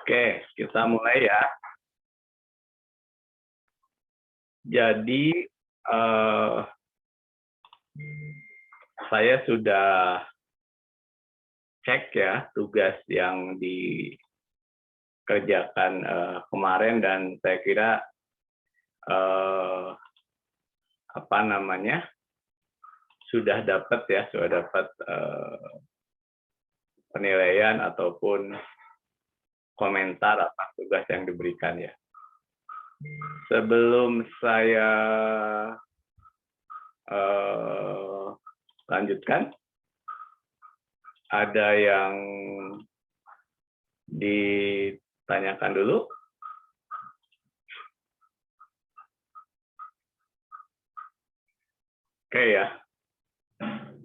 Oke, kita mulai ya. Jadi, saya sudah cek ya tugas yang dikerjakan kemarin dan saya kira apa namanya sudah dapat penilaian ataupun komentar atas tugas yang diberikan ya. Sebelum saya lanjutkan, ada yang ditanyakan dulu. Oke ya,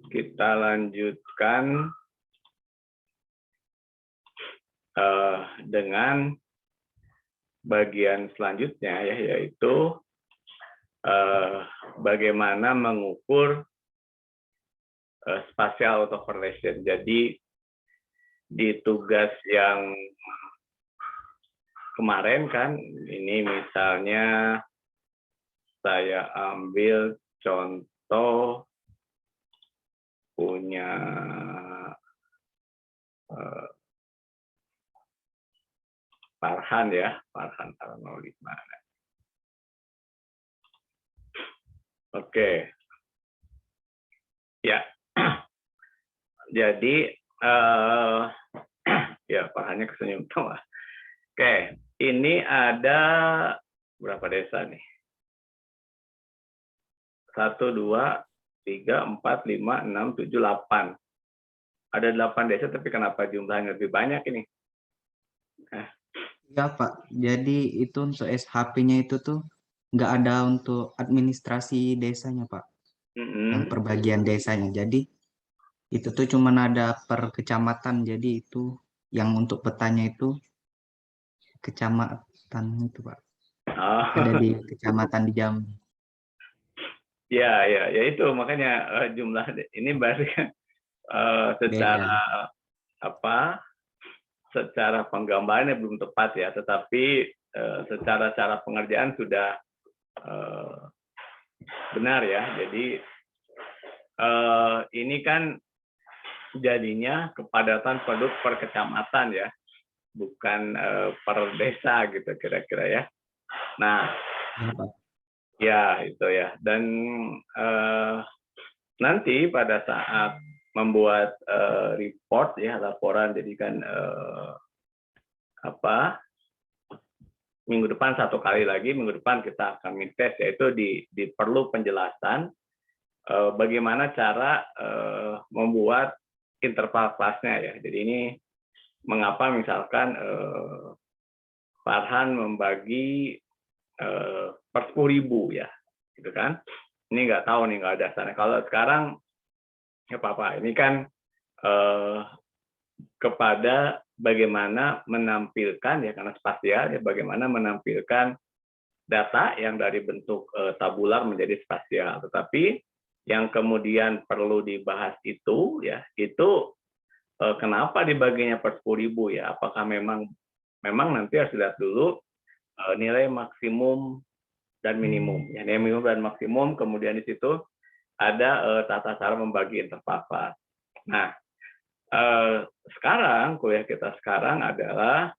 kita lanjutkan dengan bagian selanjutnya ya, yaitu bagaimana mengukur spatial autocorrelation. Jadi di tugas yang kemarin kan, ini misalnya saya ambil contoh punya Farhan ya, Farhan Tarnolima. Oke, ya. Jadi ya Farhannya kesenyum tuh. Oke, ini ada berapa desa nih? 1, 2, 3, 4, 5, 6, 7, 8. Ada 8 desa, tapi kenapa jumlahnya lebih banyak ini? Iya Pak, jadi itu untuk SHP-nya itu tuh nggak ada untuk administrasi desanya Pak, yang perbagian desanya. Jadi itu tuh cuma ada per kecamatan, jadi itu yang untuk petanya itu kecamatan itu Pak. Ada di kecamatan di Jambi. Ya itu makanya jumlah ini berarti kan secara secara penggambarannya belum tepat ya, tetapi secara cara pengerjaan sudah benar ya. Jadi ini kan jadinya kepadatan penduduk per kecamatan ya, bukan per desa gitu kira-kira ya. Nah, ya itu ya. Dan nanti pada saat membuat report ya, laporan, jadi kan minggu depan 1 kali lagi, minggu depan kita akan mintes, yaitu diperlu penjelasan bagaimana cara membuat interval kelasnya ya. Jadi ini mengapa misalkan Farhan membagi per 10.000 ya, gitu kan? Ini nggak tahu nih, nggak ada dasarnya. Kalau sekarang ya apa-apa, ini kan kepada bagaimana menampilkan ya, karena spasial ya, bagaimana menampilkan data yang dari bentuk tabular menjadi spasial. Tetapi yang kemudian perlu dibahas itu ya, itu kenapa dibaginya per 10.000 ya? Apakah memang nanti harus lihat dulu nilai maksimum dan minimum ya, nilai minimum dan maksimum, kemudian di situ ada tata cara membagi interval kelas. Nah, sekarang kuliah kita sekarang adalah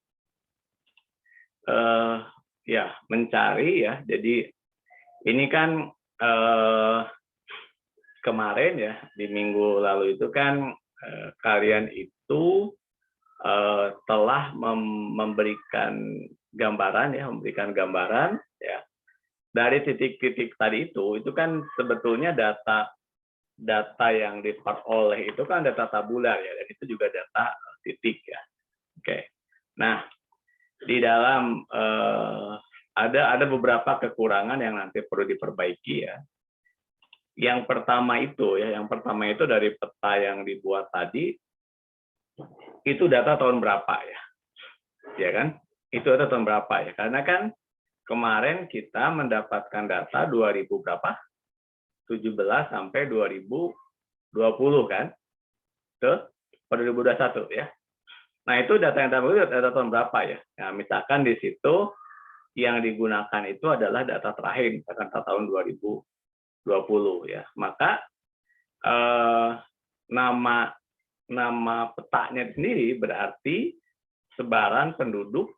ya mencari ya. Jadi ini kan kemarin ya, di minggu lalu itu kan kalian itu telah memberikan gambaran ya, ya dari titik-titik tadi itu kan sebetulnya data yang diperoleh itu kan data tabular ya, dan itu juga data titik ya. Oke. Nah, di dalam ada beberapa kekurangan yang nanti perlu diperbaiki ya. Yang pertama itu dari peta yang dibuat tadi, itu data tahun berapa ya? Ya kan? Itu data tahun berapa ya? Karena kan kemarin kita mendapatkan data 2000 berapa? 17 sampai 2020 kan? Tuh, pada 2021 ya. Nah, itu data yang terbaru data tahun berapa ya? Nah, misalkan di situ yang digunakan itu adalah data terakhir, misalkan data tahun 2020 ya. Maka nama petanya sendiri berarti sebaran penduduk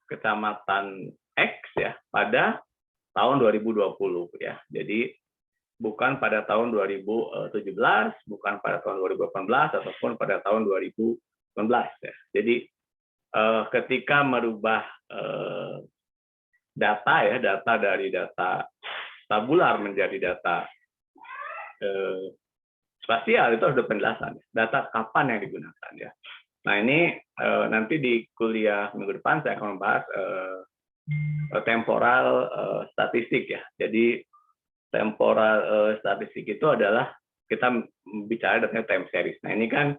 kecamatan X ya pada tahun 2020 ya. Jadi bukan pada tahun 2017, bukan pada tahun 2018 ataupun pada tahun 2019 ya. Jadi ketika merubah data ya, data dari data tabular menjadi data spasial, itu harus ada penjelasan. Data kapan yang digunakan ya. Nah, ini nanti di kuliah minggu depan saya akan membahas temporal statistik ya. Jadi temporal statistik itu adalah kita bicara tentang time series. Nah, ini kan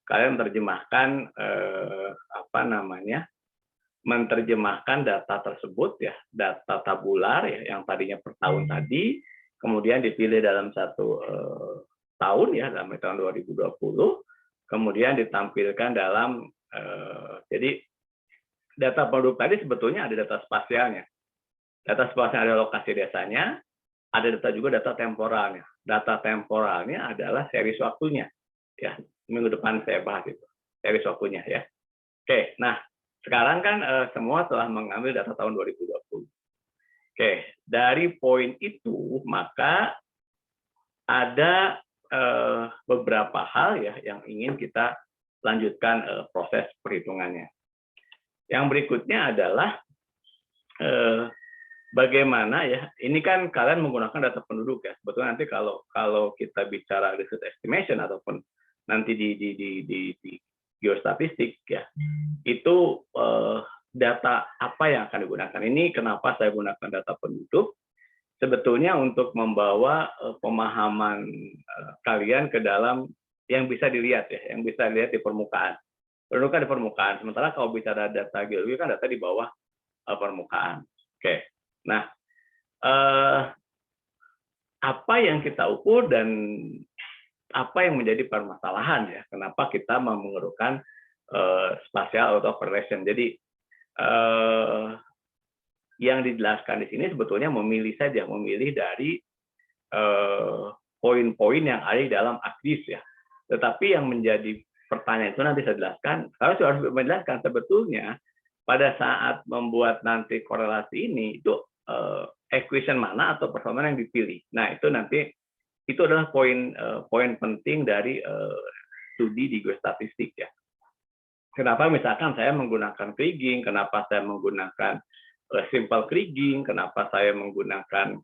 kalian menerjemahkan menerjemahkan data tersebut ya, data tabular ya, yang tadinya per tahun tadi, kemudian dipilih dalam satu tahun ya, dalam tahun 2020, kemudian ditampilkan dalam jadi data penduduk tadi sebetulnya ada data spasialnya. Data spasialnya ada lokasi desanya, ada data juga data temporalnya. Data temporalnya adalah series waktunya. Ya, minggu depan saya bahas itu, series waktunya ya. Oke, nah sekarang kan semua telah mengambil data tahun 2020. Oke, dari poin itu maka ada beberapa hal ya yang ingin kita lanjutkan proses perhitungannya. Yang berikutnya adalah bagaimana ya, ini kan kalian menggunakan data penduduk ya. Sebetulnya nanti kalau kita bicara research estimation ataupun nanti di geostatistik ya, itu data apa yang akan digunakan. Ini kenapa saya gunakan data penduduk, sebetulnya untuk membawa pemahaman kalian ke dalam yang bisa dilihat ya, yang bisa dilihat di permukaan. Pendudukan di permukaan, sementara kalau bicara data geologi kan data di bawah permukaan. Oke, nah apa yang kita ukur dan apa yang menjadi permasalahan ya, kenapa kita memerlukan spatial auto correlation. Jadi yang dijelaskan di sini sebetulnya memilih dari poin-poin yang ada di dalam ACDIS ya. Tetapi yang menjadi pertanyaan itu nanti saya jelaskan. Harus menjelaskan sebetulnya pada saat membuat nanti korelasi ini itu equation mana atau persamaan yang dipilih. Nah, itu nanti itu adalah poin penting dari studi di geostatistik ya. Kenapa misalkan saya menggunakan kriging, kenapa saya menggunakan simple kriging, kenapa saya menggunakan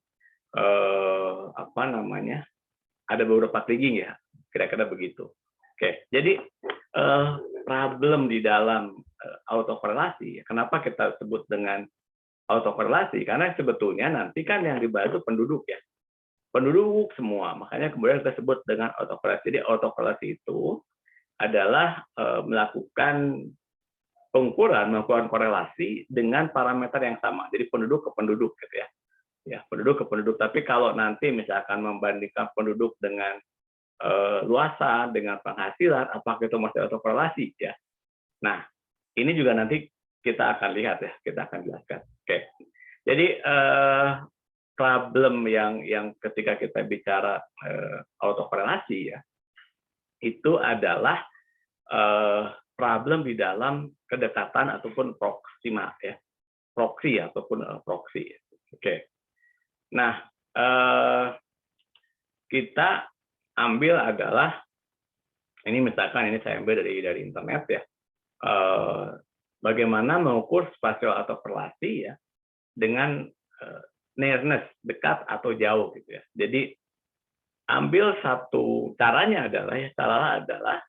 ada beberapa kriging ya, kira-kira begitu. Oke, jadi problem di dalam autokorelasi, kenapa kita sebut dengan autokorelasi? Karena sebetulnya nanti kan yang dibahas itu penduduk ya. Penduduk semua, makanya kemudian kita sebut dengan autokorelasi. Jadi autokorelasi itu adalah melakukan melakukan korelasi dengan parameter yang sama. Jadi penduduk ke penduduk gitu ya. Ya, penduduk ke penduduk. Tapi kalau nanti misalkan membandingkan penduduk dengan luasan, dengan penghasilan, apakah itu masih autokorelasi ya? Nah, ini juga nanti kita akan lihat ya, kita akan jelaskan. Oke. Jadi problem yang ketika kita bicara autokorelasi ya, itu adalah problem di dalam kedekatan ataupun proxima ya, proxy ataupun proxy. Oke. Nah, kita ambil adalah ini misalkan ini saya ambil dari internet ya. Bagaimana mengukur spasial autokorelasi ya dengan nearness, dekat atau jauh gitu ya. Jadi ambil satu caranya adalah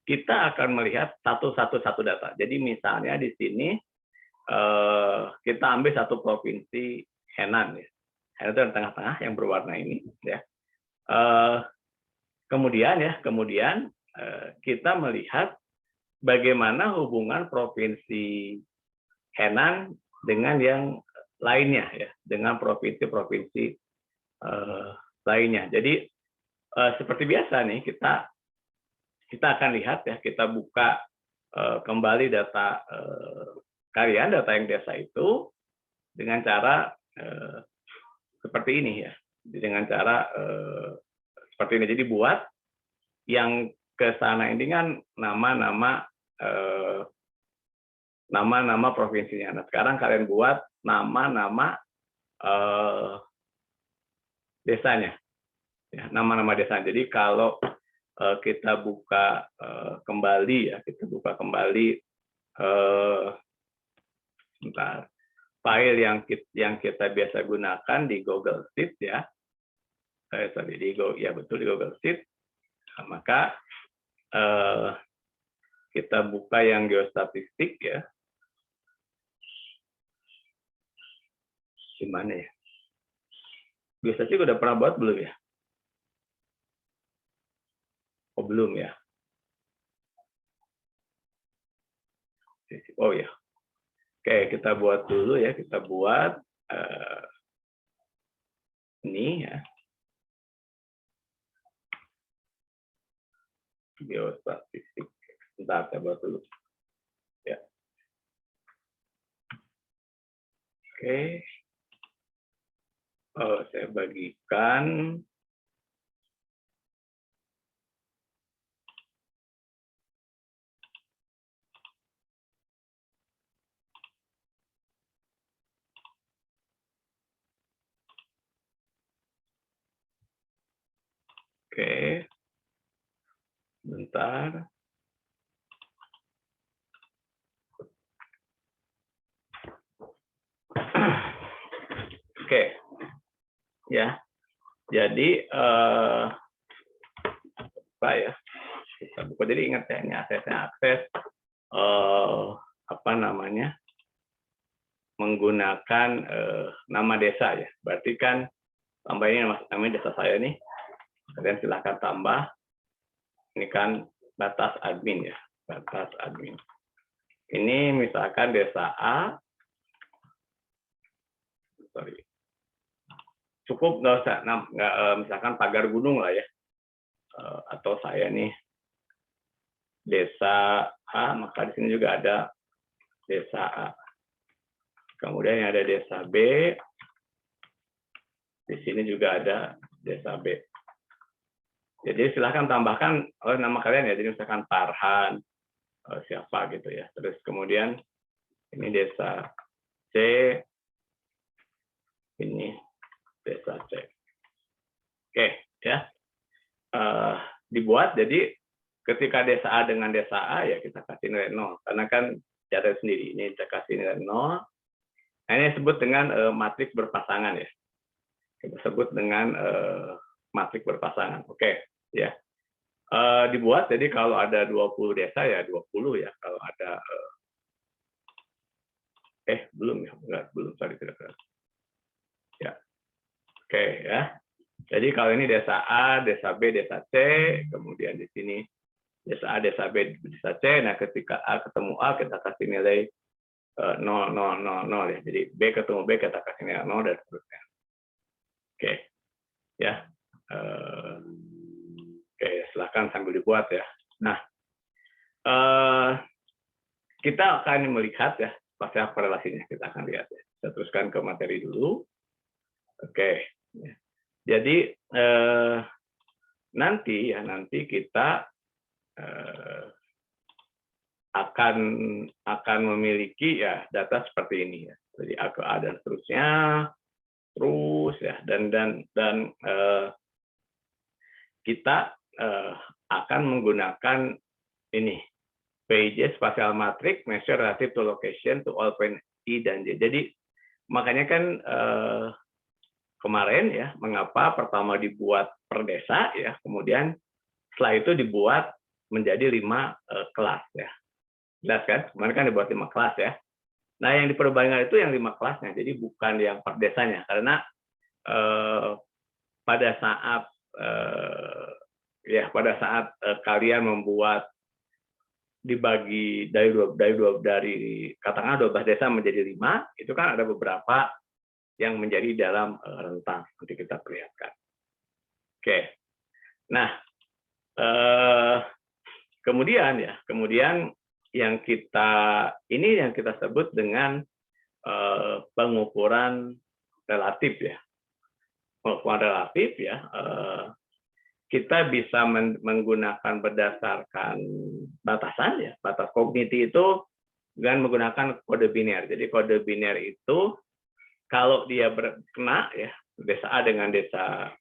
kita akan melihat satu data. Jadi misalnya di sini kita ambil satu provinsi Henan ya. Henan itu yang tengah-tengah yang berwarna ini ya. Kemudian kita melihat bagaimana hubungan provinsi Henan dengan yang lainnya ya, dengan provinsi-provinsi lainnya. Jadi seperti biasa nih kita akan lihat ya, kita buka kembali data kalian, data yang desa itu dengan cara seperti ini ya, dengan cara seperti ini. Jadi buat yang ke sana ini kan nama-nama nama-nama provinsinya. Nah, sekarang kalian buat nama-nama desanya, ya, nama-nama desa. Jadi kalau kita buka kembali ya, kita buka kembali sebentar, file yang kita biasa gunakan di Google Sheet ya, sorry di Google Sheet. Nah, maka kita buka yang geostatistik ya. Gimana ya? Geostatistik udah pernah buat belum ya? Oh belum ya? Oh ya. Oke, kita buat dulu ya. Kita buat ini ya. Geostatistik. Bentar, saya buat dulu. Ya. Oke. Oh, saya bagikan. Oke. Bentar. Oke. Ya. Jadi apa ya? Kita buka. Jadi ingat ya, ini akses apa namanya? Menggunakan nama desa ya. Berarti kan tambah ini namanya desa saya nih. Kalian silahkan tambah. Ini kan batas admin ya, batas admin. Ini misalkan desa A, sorry, cukup nggak usah, misalkan Pagar Gunung lah ya, atau saya nih desa A, maka di sini juga ada desa A. Kemudian ada desa B, di sini juga ada desa B. Jadi silahkan tambahkan nama kalian ya, jadi misalkan Farhan, siapa gitu ya. Terus kemudian ini desa C, ini desa C. Oke ya, dibuat. Jadi ketika desa A dengan desa A ya kita kasih nilai 0, karena kan data sendiri. Ini kita kasih nilai 0. Nah, ini disebut dengan matriks berpasangan ya. Kita sebut dengan matriks berpasangan. Oke ya. Dibuat, jadi kalau ada 20 desa ya 20 ya. Kalau ada belum ya, enggak, belum, sorry, tidak. Ya. Oke ya. Jadi kalau ini desa A, desa B, desa C, kemudian di sini desa A, desa B, desa C. Nah, ketika A ketemu A, kita kasih nilai 0, 0, 0, 0 ya. Jadi B ketemu B, kita kasih nilai 0 dan seterusnya. Oke. Ya. Oke, silakan sambil dibuat ya. Nah, kita akan melihat ya, pasti apa relasinya, kita akan lihat ya. Saya teruskan ke materi dulu. Oke. Jadi nanti kita akan memiliki ya data seperti ini ya. Jadi A dan seterusnya, terus ya, dan kita akan menggunakan ini PIJ spatial matrix measure relative to location to all point I dan J. Jadi makanya kan kemarin ya, mengapa pertama dibuat per desa ya, kemudian setelah itu dibuat menjadi 5 kelas ya. Jelas kan? Kemarin kan dibuat 5 kelas ya. Nah, yang diperbandingkan itu yang 5 kelasnya, jadi bukan yang per desanya, karena pada saat kalian membuat dibagi dari katakanlah 12 desa menjadi 5, itu kan ada beberapa yang menjadi dalam rentang, nanti kita perlihatkan. Oke. Nah, kemudian yang kita sebut dengan pengukuran relatif ya. Pengukuran relatif ya, kita bisa menggunakan berdasarkan batasan ya. Batas kogniti itu dengan menggunakan kode biner. Jadi kode biner itu kalau dia kena ya, desa A dengan desa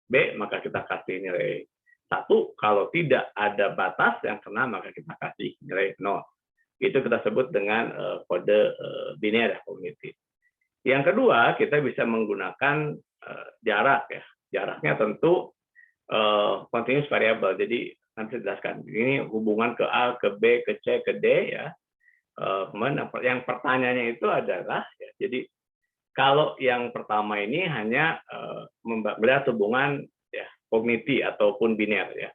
B, maka kita kasih nilai 1. Kalau tidak ada batas yang kena, maka kita kasih nilai 0. Itu kita sebut dengan kode biner ya, kogniti. Yang kedua, kita bisa menggunakan jarak ya. Jaraknya tentu continuous variable. Jadi nanti saya jelaskan. Ini hubungan ke A, ke B, ke C, ke D ya. Yang pertanyaannya itu adalah ya, jadi kalau yang pertama ini hanya melihat hubungan ya, kogniti ataupun biner ya.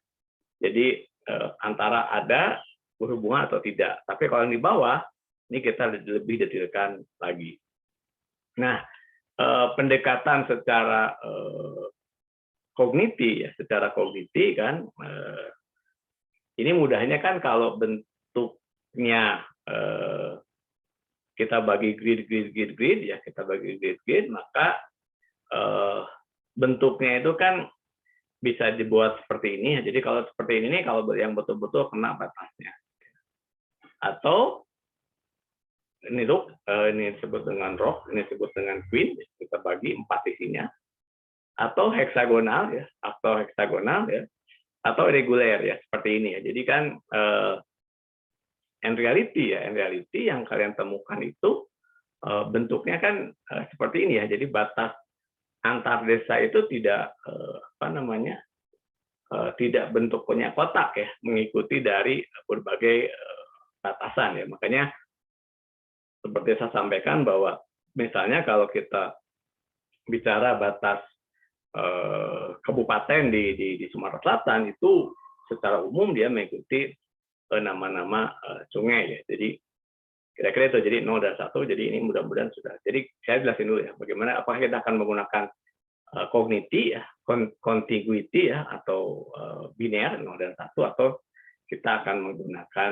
Jadi antara ada berhubungan atau tidak. Tapi kalau yang di bawah ini kita lebih detailkan lagi. Nah, pendekatan secara kogniti ya, secara kogniti kan ini mudahnya kan kalau bentuknya kita bagi grid ya, kita bagi grid, maka bentuknya itu kan bisa dibuat seperti ini. Jadi kalau seperti ini, kalau yang betul-betul kena batasnya, atau ini ini disebut dengan rock, ini disebut dengan queen, kita bagi 4 isinya, atau heksagonal ya, atau reguler ya, seperti ini ya. Jadi kan in reality yang kalian temukan itu bentuknya kan seperti ini ya. Jadi batas antar desa itu tidak tidak bentuknya kotak ya, mengikuti dari berbagai batasan ya. Makanya seperti saya sampaikan bahwa misalnya kalau kita bicara batas kabupaten di Sumatera Selatan itu secara umum dia mengikuti nama-nama sungai ya. Jadi kira-kira itu, jadi 0 dan 1, jadi ini mudah-mudahan sudah. Jadi saya jelasin dulu ya, bagaimana apakah kita akan menggunakan kogniti ya, contiguity ya, atau biner 0 dan 1, atau kita akan menggunakan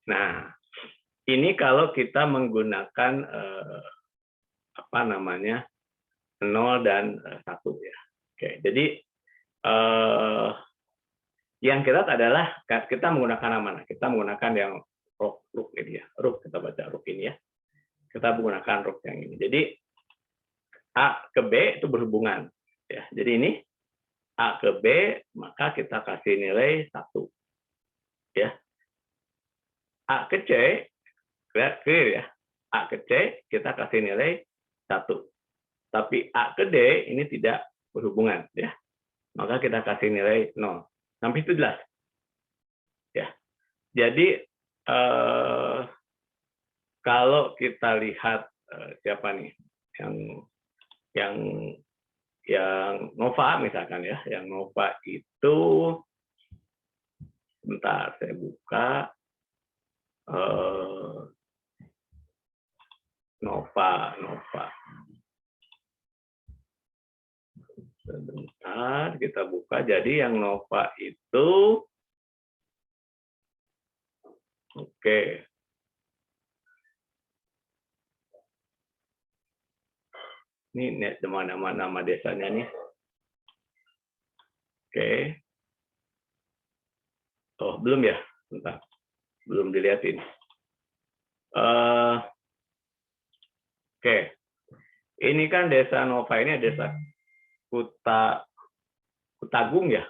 nah, ini kalau kita menggunakan 0 dan 1 ya. Oke, jadi yang kita adalah kita menggunakan mana? Kita menggunakan yang rook ini ya. Rook, kita baca rook ini ya. Kita menggunakan rook yang ini. Jadi A ke B itu berhubungan ya. Jadi ini A ke B, maka kita kasih nilai 1. Ya. A ke C, clear ya. A ke C kita kasih nilai 1. Tapi A ke D ini tidak berhubungan ya. Maka kita kasih nilai 0. Sampai itu jelas. Ya. Jadi kalau kita lihat siapa nih yang Nova misalkan ya, yang Nova itu bentar saya buka Nova. Sebentar, kita buka. Jadi yang Nova itu, oke. Ini nama desanya nih. Oke. Oh, belum ya? Bentar. Belum dilihatin. Oke. Ini kan desa Nova ini desa Kutagung ya?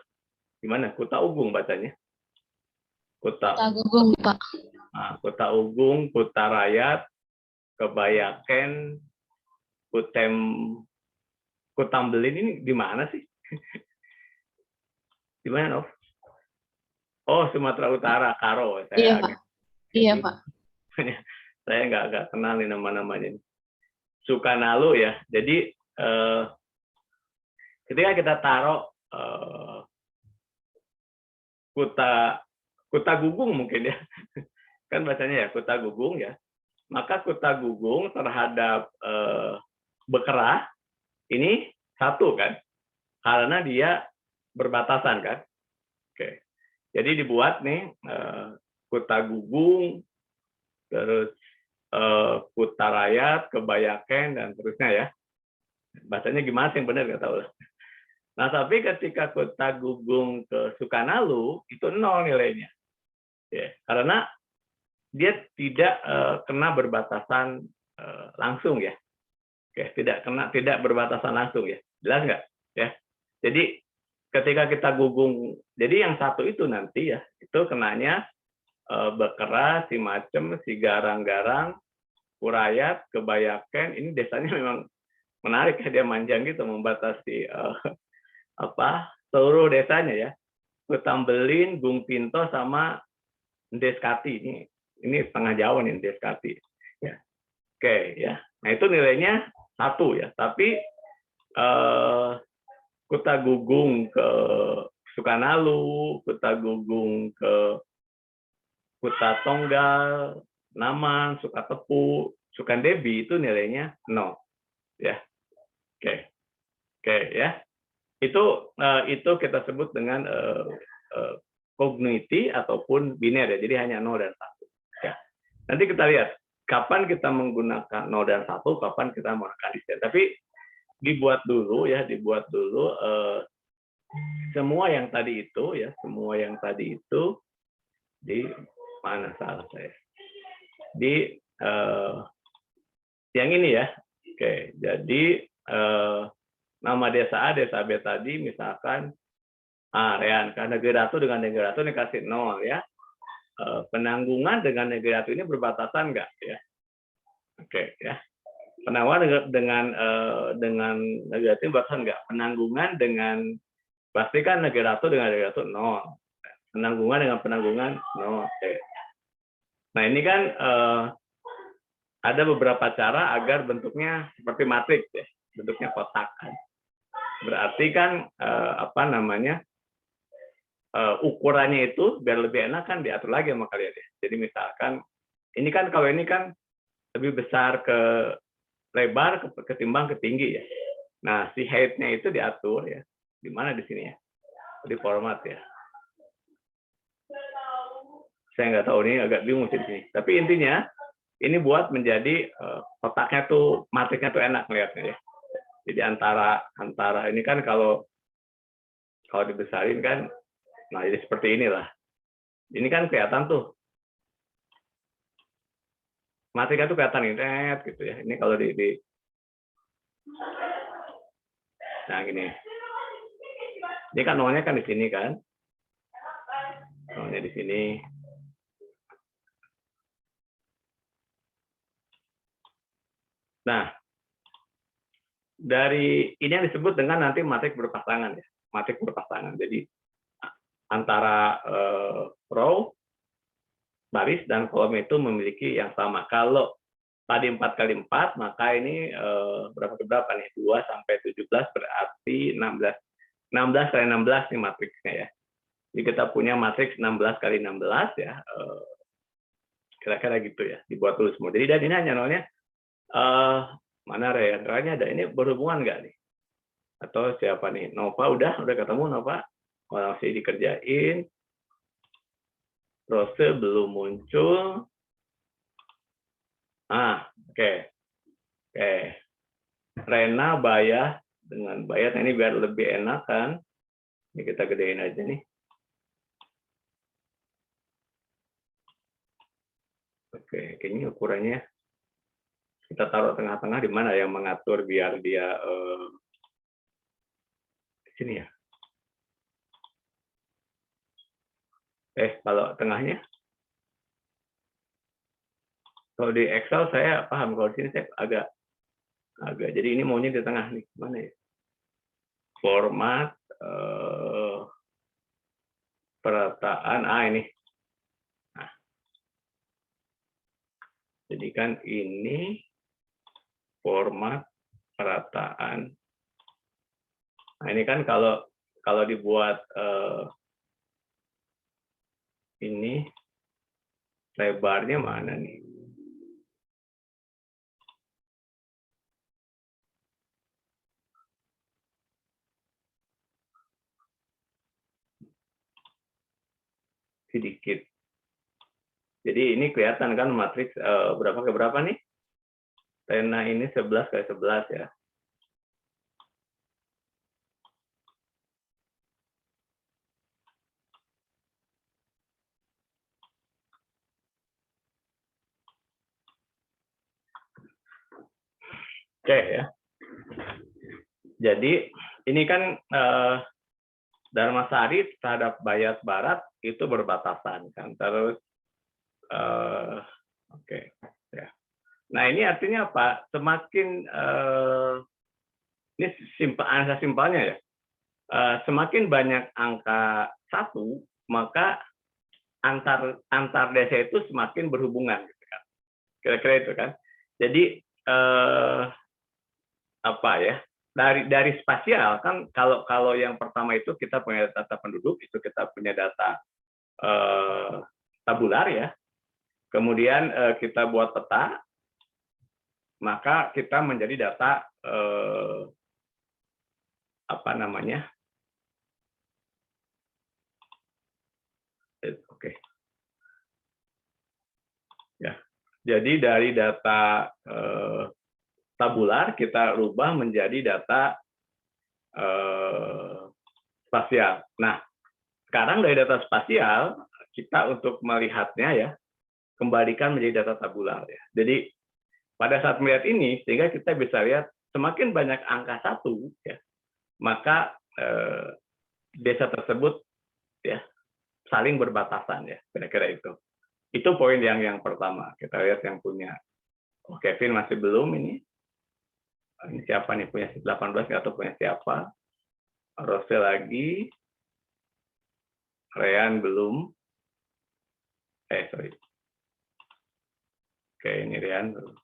Gimana? Kutaugung bacanya? Kutagung, Pak. Nah, Kutaugung, Kutarayat, Kebayaken, Kutambelin ini di mana sih? Di mana, Nov? Oh, Sumatera Utara, Karo. Iya, Pak. Iya, Pak. Saya nggak kenal nih nama-namanya. Sukanalu ya. Jadi ketika kita taruh Kuta Gugung mungkin ya, kan bacanya ya Kuta Gugung ya, maka Kuta Gugung terhadap Bekera ini 1 kan, karena dia berbatasan kan. Oke. Jadi dibuat nih Kutagugung, terus Kutarayat, Kebayaken, dan terusnya ya. Bahasanya gimana sih yang benar nggak tahu. Nah, tapi ketika Kutagugung ke Sukanalu itu 0 nilainya. Ya, karena dia tidak kena berbatasan langsung ya. Oke, tidak berbatasan langsung ya. Jelas nggak? Ya. Jadi ketika kita gugung, jadi yang satu itu nanti ya, itu kenanya Bekera, si Macem, si Garang-Garang, Kurayat, Kebayaken. Ini desanya memang menarik ya, dia manjang gitu membatasi seluruh desanya ya. Kutambelin, Gung Pinto, sama Deskati. Ini tengah Jawa nih Deskati. Ya. Oke ya. Nah itu nilainya 1 ya. Tapi Kutagugung ke Sukanalu, Kutagugung ke Kutatonggal, Naman, Sukatepu, Sukandebi itu nilainya 0 ya. Oke ya. Itu kita sebut dengan cognitive ataupun biner ya. Jadi hanya 0 dan 1 ya. Nanti kita lihat kapan kita menggunakan 0 dan 1, kapan kita menggunakan distinct. Tapi dibuat dulu semua yang tadi itu di mana salah saya di yang ini ya. Oke, jadi nama desa A, desa B tadi misalkan Rean, karena negeri ratu dengan negeri ratu ini kasih 0 ya. Penanggungan dengan negeri ratu ini berbatasan enggak ya? Oke ya. Penanggungan dengan negeri ratu ini berbatasan enggak? Penanggungan dengan pastikan negeri ratu dengan negeri ratu 0. Penanggungan dengan penanggungan 0. Oke. Nah ini kan ada beberapa cara agar bentuknya seperti matriks ya, bentuknya kotak kan. Berarti kan ukurannya itu biar lebih enak kan diatur lagi sama kalian ya. Jadi misalkan ini kan kalau ini kan lebih besar ke lebar ketimbang ke tinggi ya. Nah si height-nya itu diatur ya. Di mana di sini ya? Di format ya. Saya nggak tahu, ini agak bingung di sini. Tapi intinya ini buat menjadi kotaknya tuh, matriknya tuh enak melihatnya ya. Jadi antara ini kan kalau dibesarin kan, nah jadi seperti inilah. Ini kan kelihatan tuh, matriknya tuh kelihatan ini gitu ya. Ini kalau nah gini, ini kan nolnya kan di sini kan, nolnya di sini. Nah, dari ini yang disebut dengan nanti matrik berpasangan ya, matrik berpasangan. Jadi antara row, baris dan kolom itu memiliki yang sama. Kalau tadi 4x4, maka ini berapa nih? 2 sampai 17 berarti 16. 16 kali 16 nih matriksnya ya. Jadi kita punya matriks 16 kali 16 ya. Kira-kira gitu ya. Dibuat dulu semua. Jadi dan ini hanya nolnya mana Rendra-nya ada, ini berhubungan nggak nih? Atau siapa nih? Nova udah ketemu Nova? Kalau masih dikerjain, Rose belum muncul. Oke. Rena, Bayah dengan Bayah, ini biar lebih enak kan? Ini kita gedein aja nih. Oke, ini ukurannya kita taruh tengah-tengah, di mana yang mengatur biar dia di sini ya. Kalau tengahnya, kalau di Excel saya paham, kalau di sini saya agak jadi ini maunya di tengah nih, mana ya? Format perataan ini. Nah, jadi kan ini format perataan. Nah ini kan kalau dibuat ini lebarnya mana nih? sedikit. Jadi ini kelihatan kan matriks berapa ke berapa nih? Tena ini 11 kali 11 ya. Oke ya. Jadi ini kan Dharmasari terhadap Bayat Barat itu berbatasan kan. Terus oke ya. Nah ini artinya apa? Semakin ini angka simpelnya ya. Semakin banyak angka 1, maka antar desa itu semakin berhubungan gitu kan. Kira-kira itu kan. Jadi apa ya? Dari spasial kan kalau yang pertama itu kita punya data penduduk, itu kita punya data tabular ya. Kemudian kita buat peta, maka kita menjadi data apa namanya? Oke. Ya. Jadi dari data tabular kita rubah menjadi data spasial. Nah, sekarang dari data spasial kita untuk melihatnya ya kembalikan menjadi data tabular ya. Jadi pada saat melihat ini sehingga kita bisa lihat semakin banyak angka 1 ya, maka desa tersebut ya saling berbatasan ya, kira-kira itu. Itu poin yang pertama. Kita lihat yang punya. Oh, Kevin masih belum ini. Ini siapa nih punya 18 atau punya siapa? Rose lagi. Rean belum. Sorry. Oke, ini Rean belum.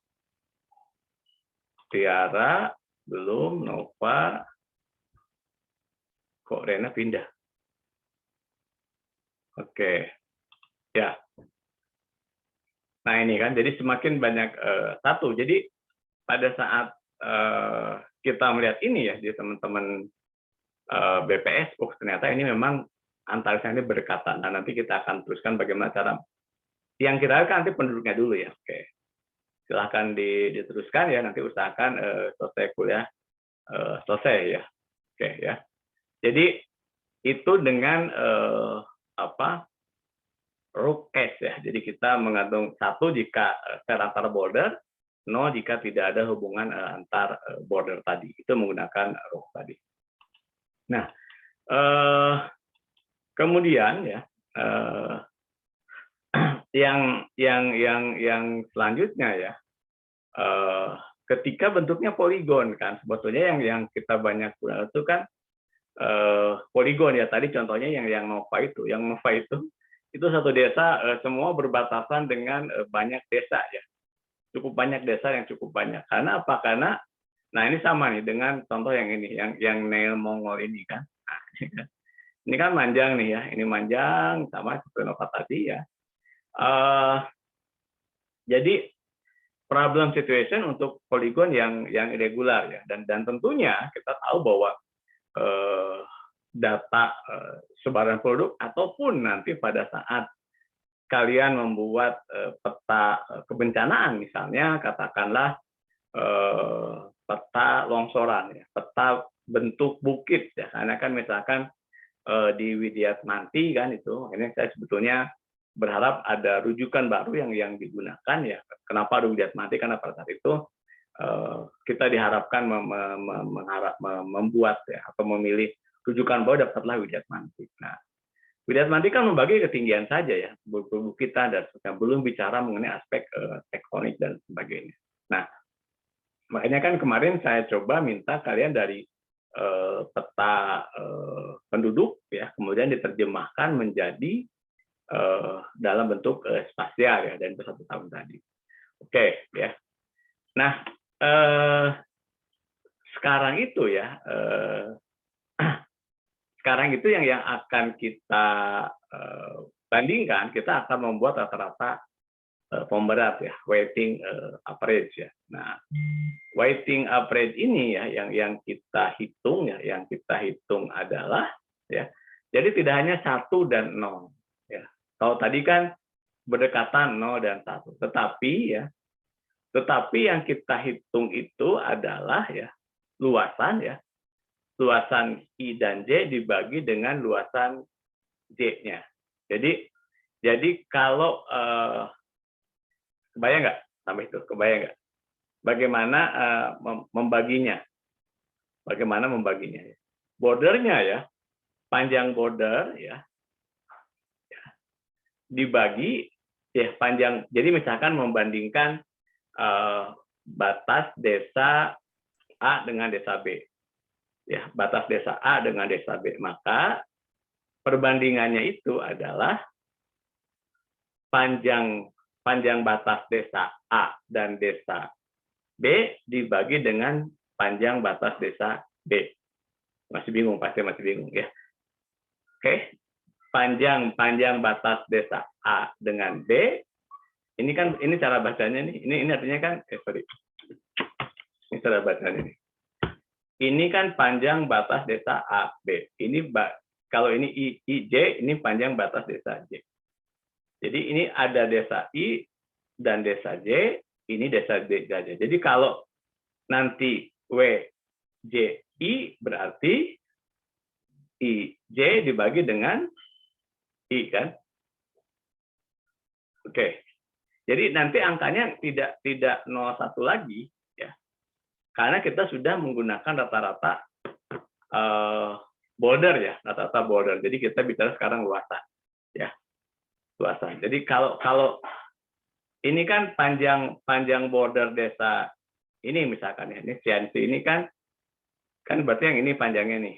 Tiara belum. Nova. Kok Rena pindah? Oke. Ya. Nah ini kan, jadi semakin banyak 1. Jadi pada saat kita melihat ini ya di teman-teman BPS, oh ternyata ini memang antarisnya ini berdekatan. Nah nanti kita akan teruskan bagaimana cara. Yang kita lihat nanti penduduknya dulu ya. Oke, silahkan diteruskan ya. Nanti usahakan selesai kuliah selesai ya. Oke ya. Jadi itu dengan apa? Root case ya. Jadi kita mengandung 1 jika antar border, 0 jika tidak ada hubungan antar border tadi. Itu menggunakan root tadi. Nah, kemudian ya yang selanjutnya ya, ketika bentuknya poligon kan, sebetulnya yang kita banyak gunakan itu kan poligon ya. Tadi contohnya yang Nova itu, itu satu desa semua berbatasan dengan banyak desa ya, cukup banyak desa yang cukup banyak. Karena apa? Karena nah ini sama nih dengan contoh yang ini, yang Nail Mongol ini kan. Nah, ini kan manjang nih ya, ini manjang sama seperti Nova tadi ya. Jadi problem situation untuk poligon yang irregular ya, dan tentunya kita tahu bahwa data sebaran penduduk ataupun nanti pada saat kalian membuat peta kebencanaan misalnya, katakanlah peta longsoran ya, peta bentuk bukit ya, karena kan misalkan di Widyatmanti kan itu, ini saya sebetulnya berharap ada rujukan baru yang digunakan ya. Kenapa Widyatmanti? Karena pada saat itu kita diharapkan membuat ya atau memilih rujukan baru, dapatlah Widyatmanti. Nah, Widyatmanti kan membagi ketinggian saja ya, bukitan dan sebagainya, belum bicara mengenai aspek tektonik dan sebagainya. Nah, makanya kan kemarin saya coba minta kalian dari peta penduduk ya, kemudian diterjemahkan menjadi dalam bentuk spasial ya, dan itu 1 tahun tadi. Oke ya. Nah sekarang itu ya, sekarang itu yang akan kita bandingkan, kita akan membuat rata-rata pemberat ya, weighting average ya. Nah, weighting average ini ya yang kita hitung ya, yang kita hitung adalah ya. Jadi tidak hanya 1 dan 0 ya. Kalau tadi kan berdekatan 0 dan 1. Tetapi yang kita hitung itu adalah ya luasan ya. Luasan I dan J dibagi dengan luasan J-nya. Jadi kalau kebayang nggak sampai itu? Kebayang nggak? Bagaimana membaginya? Bagaimana membaginya? Bordernya ya, panjang border ya, dibagi ya panjang. Jadi misalkan membandingkan batas desa A dengan desa B, ya batas desa A dengan desa B, maka perbandingannya itu adalah panjang batas desa A dan desa B dibagi dengan panjang batas desa B. Masih bingung, pasti masih bingung ya. Oke, panjang batas desa A dengan B, ini kan ini cara bacanya nih. Ini artinya kan, sorry, ini cara bacanya nih. Ini kan panjang batas desa A B. Ini kalau ini I J, ini panjang batas desa J. Jadi ini ada desa I dan desa J, ini desa D saja. Jadi kalau nanti W J I berarti I J dibagi dengan I kan? Oke. Jadi nanti angkanya tidak 01 lagi ya. Karena kita sudah menggunakan rata-rata border ya, rata-rata border. Jadi kita bicara sekarang luasan ya. Luasan. Jadi kalau ini kan panjang border desa ini misalkan ya, ini CNC ini kan berarti yang ini panjangnya nih.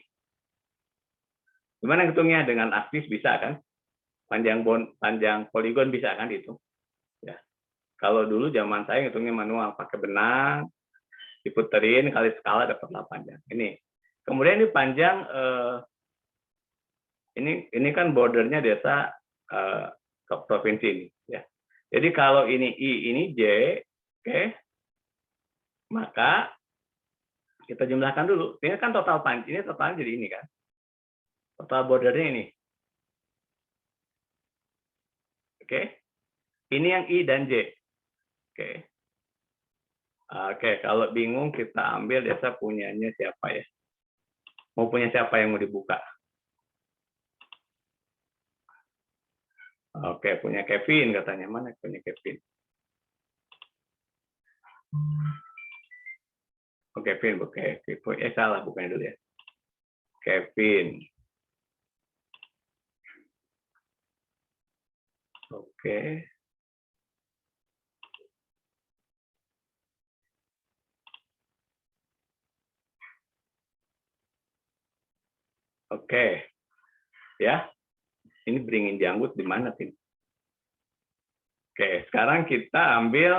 Gimana hitungnya? Dengan aksis bisa kan? Panjang poligon bisa kan itu. Ya. Kalau dulu zaman saya hitungnya manual pakai benang, diputerin kali skala dapat 8 ya. Ini. Kemudian ini panjang ini kan bordernya desa provinsi ini ya. Jadi kalau ini I, ini J, oke, maka kita jumlahkan dulu. Ini kan total ini totalnya jadi ini kan. Total bordernya ini. Oke. Ini yang I dan J. Oke. Oke, kalau bingung kita ambil desa punyanya siapa ya. Mau punya siapa yang mau dibuka? Oke, punya Kevin katanya. Mana punya Kevin? Oh, Kevin, salah bukannya dulu ya. Kevin. Oke. Oke. Ya. Ini beringin janggut di mana, Tin? Oke, sekarang kita ambil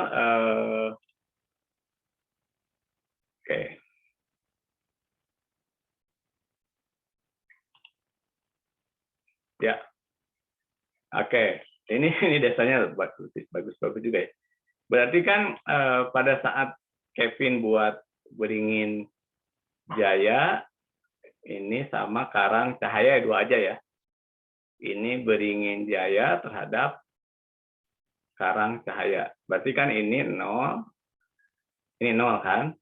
oke. Ya. Oke, ini desanya bagus juga ya. Berarti kan pada saat Kevin buat beringin Jaya ini sama Karang Cahaya dua aja ya. Ini beringin Jaya terhadap Karang Cahaya. Berarti kan ini 0, ini 0 kan?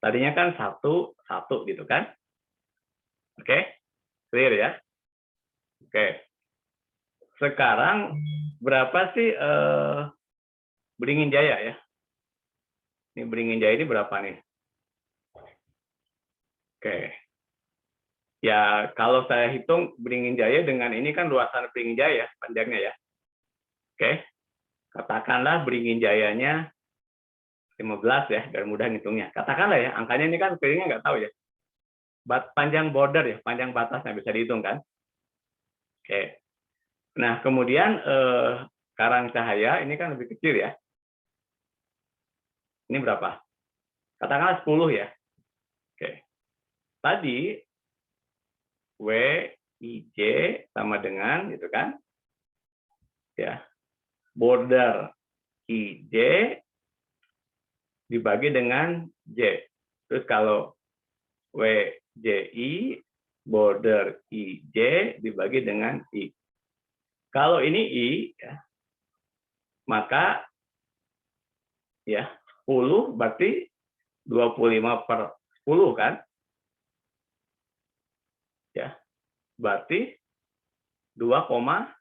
Tadinya kan 1 gitu kan? Oke, clear ya? Oke. Sekarang berapa sih beringin Jaya ya? Ini beringin Jaya ini berapa nih? Oke. Ya, kalau saya hitung beringin Jaya dengan ini kan luasan beringin Jaya panjangnya ya. Oke. Katakanlah beringin Jayanya 15 ya, biar mudah ngitungnya. Katakanlah ya, angkanya ini kan pilihnya nggak tahu ya. Panjang border ya, panjang batasnya bisa dihitung kan. Oke. Nah, kemudian Karang Cahaya ini kan lebih kecil ya. Ini berapa? Katakanlah 10 ya. Oke. Tadi W I J sama dengan gitu kan? Ya. Border I J dibagi dengan J. Terus kalau W J I border I J dibagi dengan I. Kalau ini I, ya, maka ya 10 berarti 25/10 kan? Ya, berarti 2,5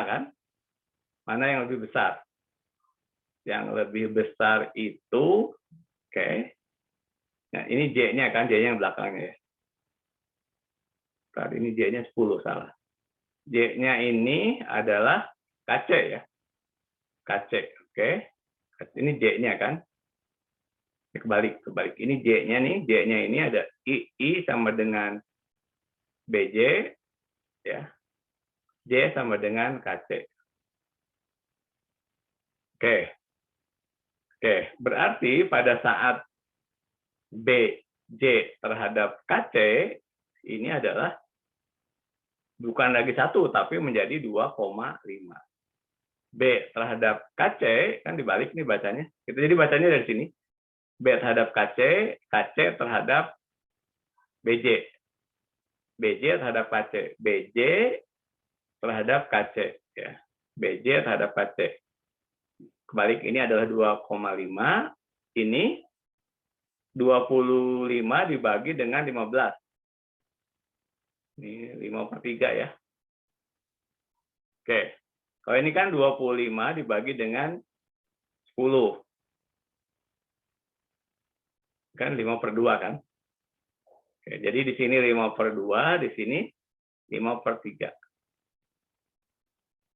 kan? Mana yang lebih besar? Yang lebih besar itu, oke. Nah, ini J-nya kan, J-nya yang belakangnya ya. Tadi ini J-nya 10, salah. J-nya ini adalah KC ya. KC, oke. Ini J-nya kan. Kebalik. Ini J-nya nih, J-nya ini ada I sama dengan BJ, ya. J sama dengan KC. Oke, berarti pada saat BJ terhadap KC, ini adalah bukan lagi 1, tapi menjadi 2,5. B terhadap KC, kan dibalik nih bacanya. Jadi bacanya dari sini. B terhadap KC, KC terhadap BJ. BJ terhadap KC. BJ terhadap KC. Ya. BJ terhadap KC. Kebalik, ini adalah 2,5. Ini 25 dibagi dengan 15. Ini 5/3 ya. Oke. Kalau ini kan 25 dibagi dengan 10. Kan 5/2 kan? Oke, jadi di sini 5/2, di sini 5/3.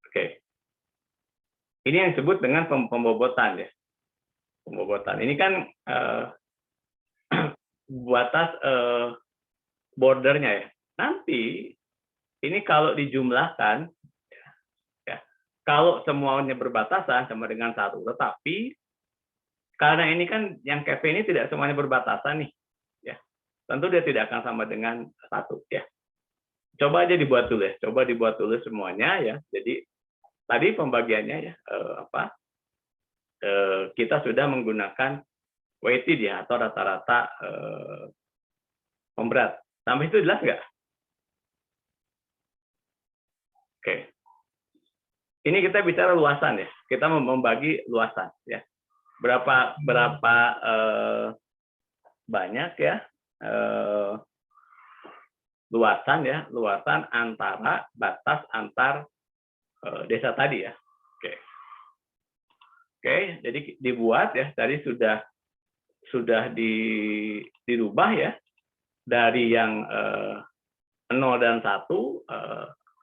Oke. Ini yang disebut dengan pembobotan ya. Pembobotan. Ini kan batas bordernya ya. Nanti ini kalau dijumlahkan, ya, kalau semuanya berbatasan sama dengan 1, tetapi karena ini kan yang KP ini tidak semuanya berbatasan nih, ya. Tentu dia tidak akan sama dengan 1 ya. Coba aja dibuat dulu ya. Coba dibuat dulu semuanya ya. Jadi tadi pembagiannya ya kita sudah menggunakan weighted ya, atau rata-rata pemberat. Sampai itu jelas nggak? Oke. Ini kita bicara luasan ya. Kita membagi luasan ya. Berapa banyak ya luasan ya, luasan antara batas antar desa tadi ya. Oke, jadi dibuat ya, tadi sudah dirubah ya, dari yang 0 dan 1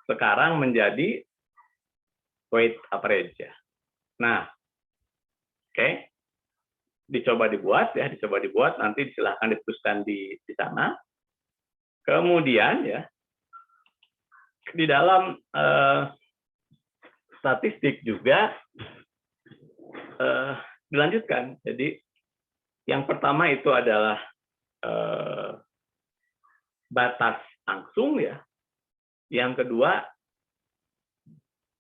sekarang menjadi weight average ya. Nah, oke, dicoba dibuat, nanti silahkan diteruskan di sana. Kemudian ya, di dalam statistik juga dilanjutkan. Jadi yang pertama itu adalah batas langsung ya. Yang kedua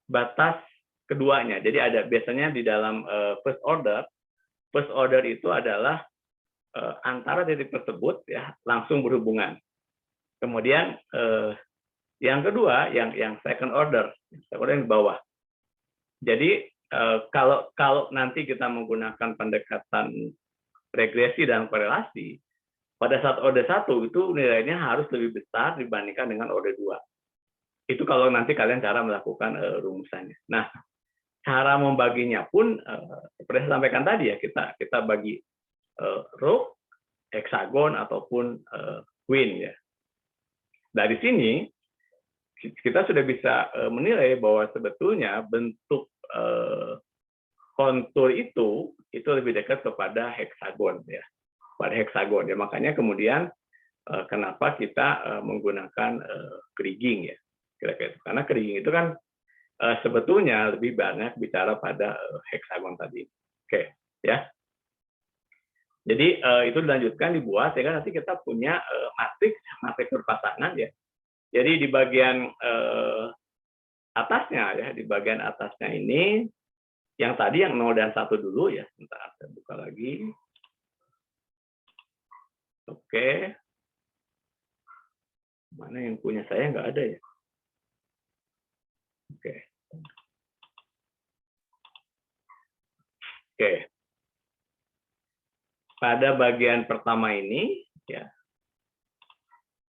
batas keduanya. Jadi ada biasanya di dalam first order itu adalah antara titik tersebut ya langsung berhubungan. Kemudian yang kedua yang second order yang di bawah. Jadi kalau nanti kita menggunakan pendekatan regresi dan korelasi, pada saat order 1 itu nilainya harus lebih besar dibandingkan dengan order 2. Itu kalau nanti kalian cara melakukan rumusannya. Nah, cara membaginya pun seperti saya sampaikan tadi ya, kita bagi row, heksagon ataupun queen ya. Dari sini kita sudah bisa menilai bahwa sebetulnya bentuk kontur itu lebih dekat kepada heksagon ya, pada heksagon ya. Makanya kemudian kenapa kita menggunakan kriging ya, kira-kira. Karena kriging itu kan sebetulnya lebih banyak bicara pada heksagon tadi. Oke, ya. Jadi itu dilanjutkan dibuat ya kan, nanti kita punya matriks berpasangan ya. Jadi di bagian atasnya ya, di bagian atasnya ini yang tadi yang 0 dan 1 dulu ya. Bentar, saya buka lagi. Oke. Mana yang punya saya nggak ada ya. Oke. Oke. Pada bagian pertama ini, ya,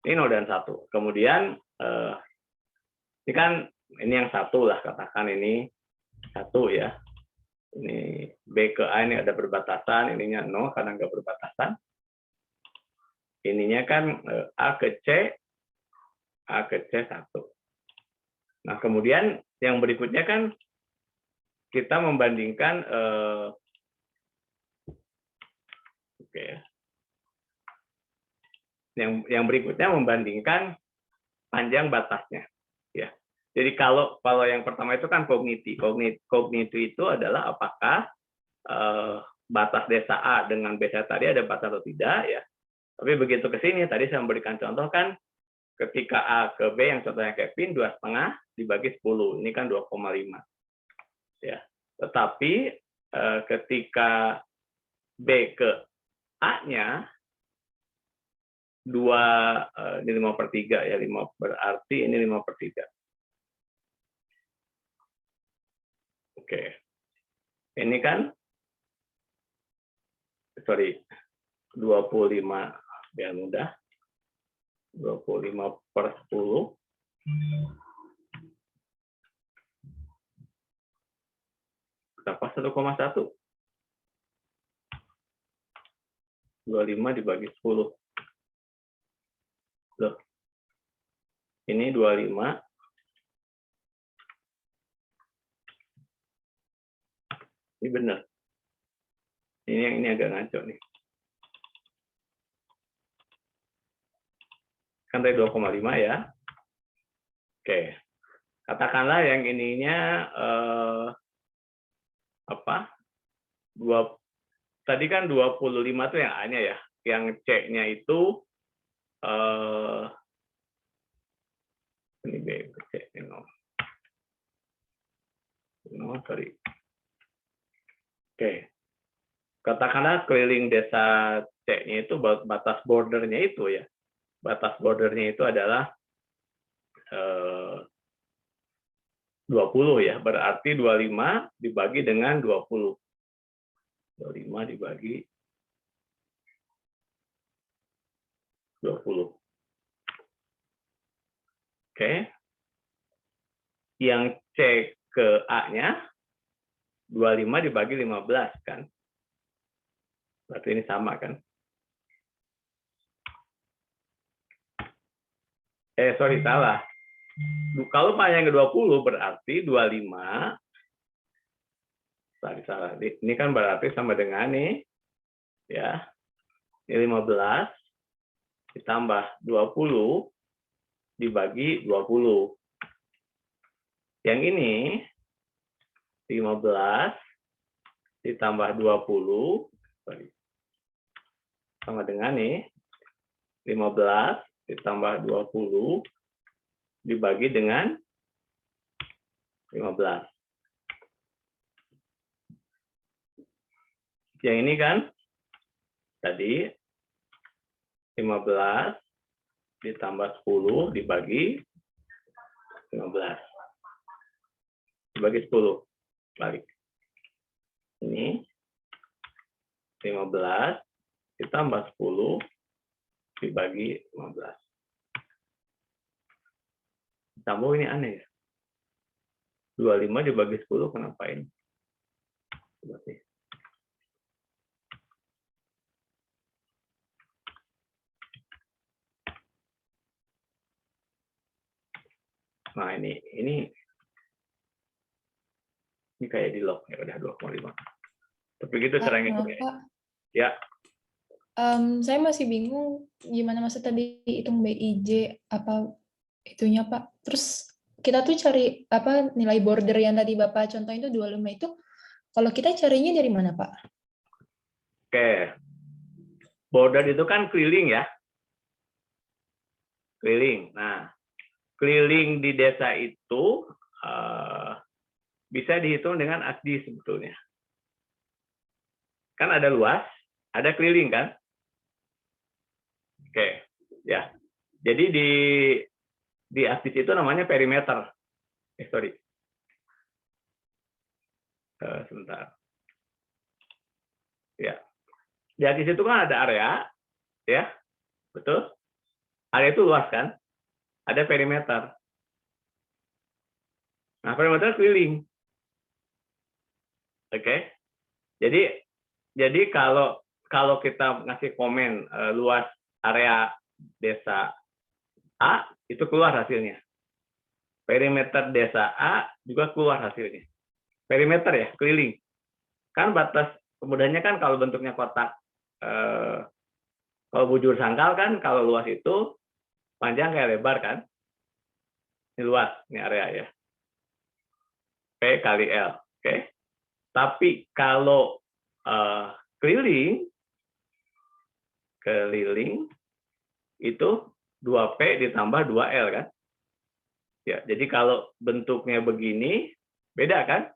ini 0 dan 1. Kemudian, ini kan, ini yang 1 lah, katakan ini 1 ya. Ini B ke A ini ada berbatasan, ininya 0 karena nggak berbatasan. Ininya kan A ke C 1. Nah, kemudian yang berikutnya kan kita membandingkan, oke, yang berikutnya membandingkan panjang batasnya. Ya. Jadi kalau yang pertama itu kan kogniti. Kogniti itu adalah apakah batas desa A dengan desa tadi ada batas atau tidak ya. Tapi begitu ke sini tadi saya memberikan contoh kan ketika A ke B yang contohnya Kevin 2,5 dibagi 10. Ini kan 2,5. Ya. Tetapi ketika B ke A-nya 2, ini 5/3 ya, 5 berarti ini 5/3. Oke. Ini kan, sorry, 25 biar mudah. 25/10. Berapa 1,1? 25 dibagi 10. Loh. Ini 25. Ini benar. Ini agak ngaco nih. Kan tadi 2,5 ya. Oke. Katakanlah yang ininya tadi kan 25 itu yang A-nya ya. Yang C-nya itu ini B ke C, sorry. Oke. Katakanlah keliling desa C-nya itu batas bordernya itu ya. Batas bordernya itu adalah 20 ya. Berarti 25 dibagi dengan 20. 25 dibagi 20. Oke. Yang C ke A-nya 25 dibagi 15 kan. Berarti ini sama kan. Sorry, salah. Kalau panjang ke 20 berarti 25. Salah. Ini kan berarti sama dengan nih. Ya. Ini 15 ditambah 20 dibagi 20. Yang ini 15 ditambah 20 sama dengan nih 15 ditambah 20 dibagi dengan 15. Yang ini kan tadi 15 ditambah 10 dibagi 15. Dibagi 10. Balik. Ini 15 ditambah 10 dibagi 15. Tambah ini aneh ya. 25 dibagi 10 kenapa ini? Berarti. Nah, ini kayak di lock ya udah 2,5. Tapi gitu caranya. Pak. Ya. Saya masih bingung gimana maksud tadi hitung BIJ apa itunya Pak. Terus kita tuh cari apa nilai border yang tadi Bapak contohin itu 25 itu kalau kita carinya dari mana Pak? Oke. Border itu kan keliling ya. Keliling. Nah, keliling di desa itu bisa dihitung dengan ASDI sebetulnya. Kan ada luas, ada keliling kan? Oke, ya. Jadi di ASDI itu namanya perimeter. sorry. Sebentar. Ya. Di situ kan ada area, ya, betul. Area itu luas kan? Ada perimeter. Nah, perimeter keliling. Oke. Jadi kalau kita ngasih komen luas area desa A, itu keluar hasilnya. Perimeter desa A juga keluar hasilnya. Perimeter ya, keliling. Kan batas, kemudiannya kan kalau bentuknya kotak, kalau bujur sangkal kan, kalau luas itu panjang kayak lebar kan. Ini luas, ini area ya. P kali L, oke. Tapi kalau keliling itu 2P ditambah 2L kan. Ya, jadi kalau bentuknya begini, beda kan?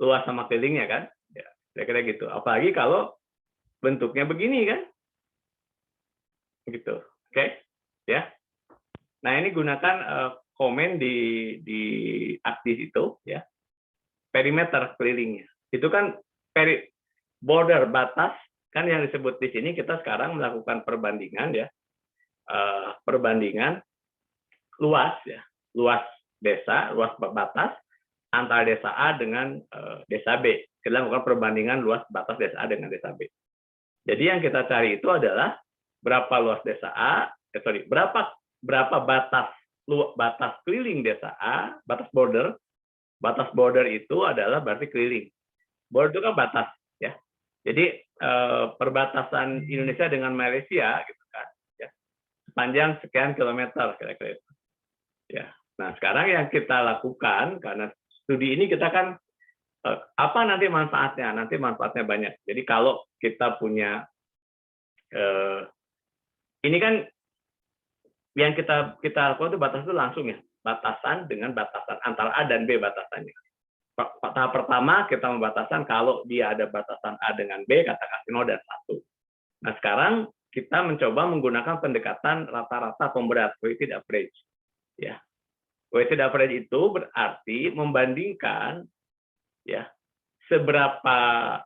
Luas sama kelilingnya kan? Ya, kira-kira gitu. Apalagi kalau bentuknya begini kan? Gitu. Oke? Ya. Nah, ini gunakan komen di aktis itu ya. Perimeter kelilingnya. Itu kan border, batas, kan yang disebut di sini kita sekarang melakukan perbandingan ya. Perbandingan luas ya. Luas desa, luas batas antara desa A dengan desa B. Kita lakukan perbandingan luas batas desa A dengan desa B. Jadi yang kita cari itu adalah berapa luas desa A, berapa batas keliling desa A, batas border. Batas border itu adalah berarti keliling. Border itu kan batas ya. Jadi perbatasan Indonesia dengan Malaysia gitu kan ya. Sepanjang sekian kilometer kira-kira itu. Ya. Nah, sekarang yang kita lakukan, karena studi ini kita kan, apa nanti manfaatnya? Nanti manfaatnya banyak. Jadi kalau kita punya, ini kan yang kita lakukan itu batas itu langsung ya. Batasan dengan batasan, antara A dan B batasannya. Tahap pertama kita membatasan kalau dia ada batasan A dengan B, katakan 0 dan 1. Nah, sekarang kita mencoba menggunakan pendekatan rata-rata pemberat, weighted average. Ya. Weighted average itu berarti membandingkan ya seberapa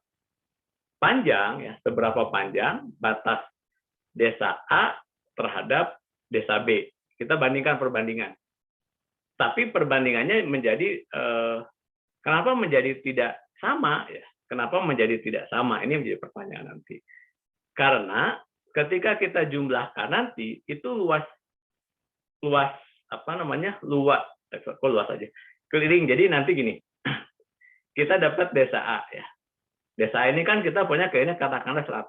panjang batas desa A terhadap desa B. Kita bandingkan perbandingan. Tapi perbandingannya menjadi kenapa menjadi tidak sama ya? Kenapa menjadi tidak sama? Ini menjadi pertanyaan nanti. Karena ketika kita jumlahkan nanti itu luas aja keliling. Jadi nanti gini, kita dapat desa A ya. Desa A ini kan kita punya kelilingnya katakanlah 100.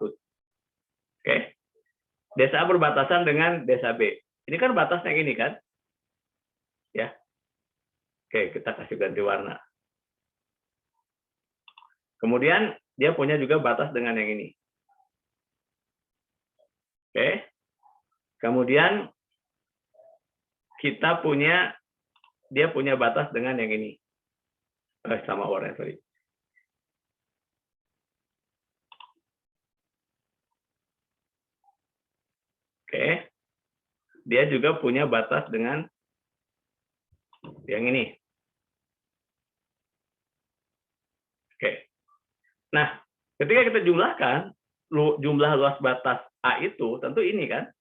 Oke. Desa A berbatasan dengan desa B. Ini kan batasnya ini kan? Ya. Oke, kita kasih ganti warna. Kemudian dia punya juga batas dengan yang ini. Oke. Kemudian dia punya batas dengan yang ini. Sama warna, sorry. Oke. Dia juga punya batas dengan yang ini. Oke. Nah, ketika kita jumlahkan, jumlah luas batas A itu tentu ini kan?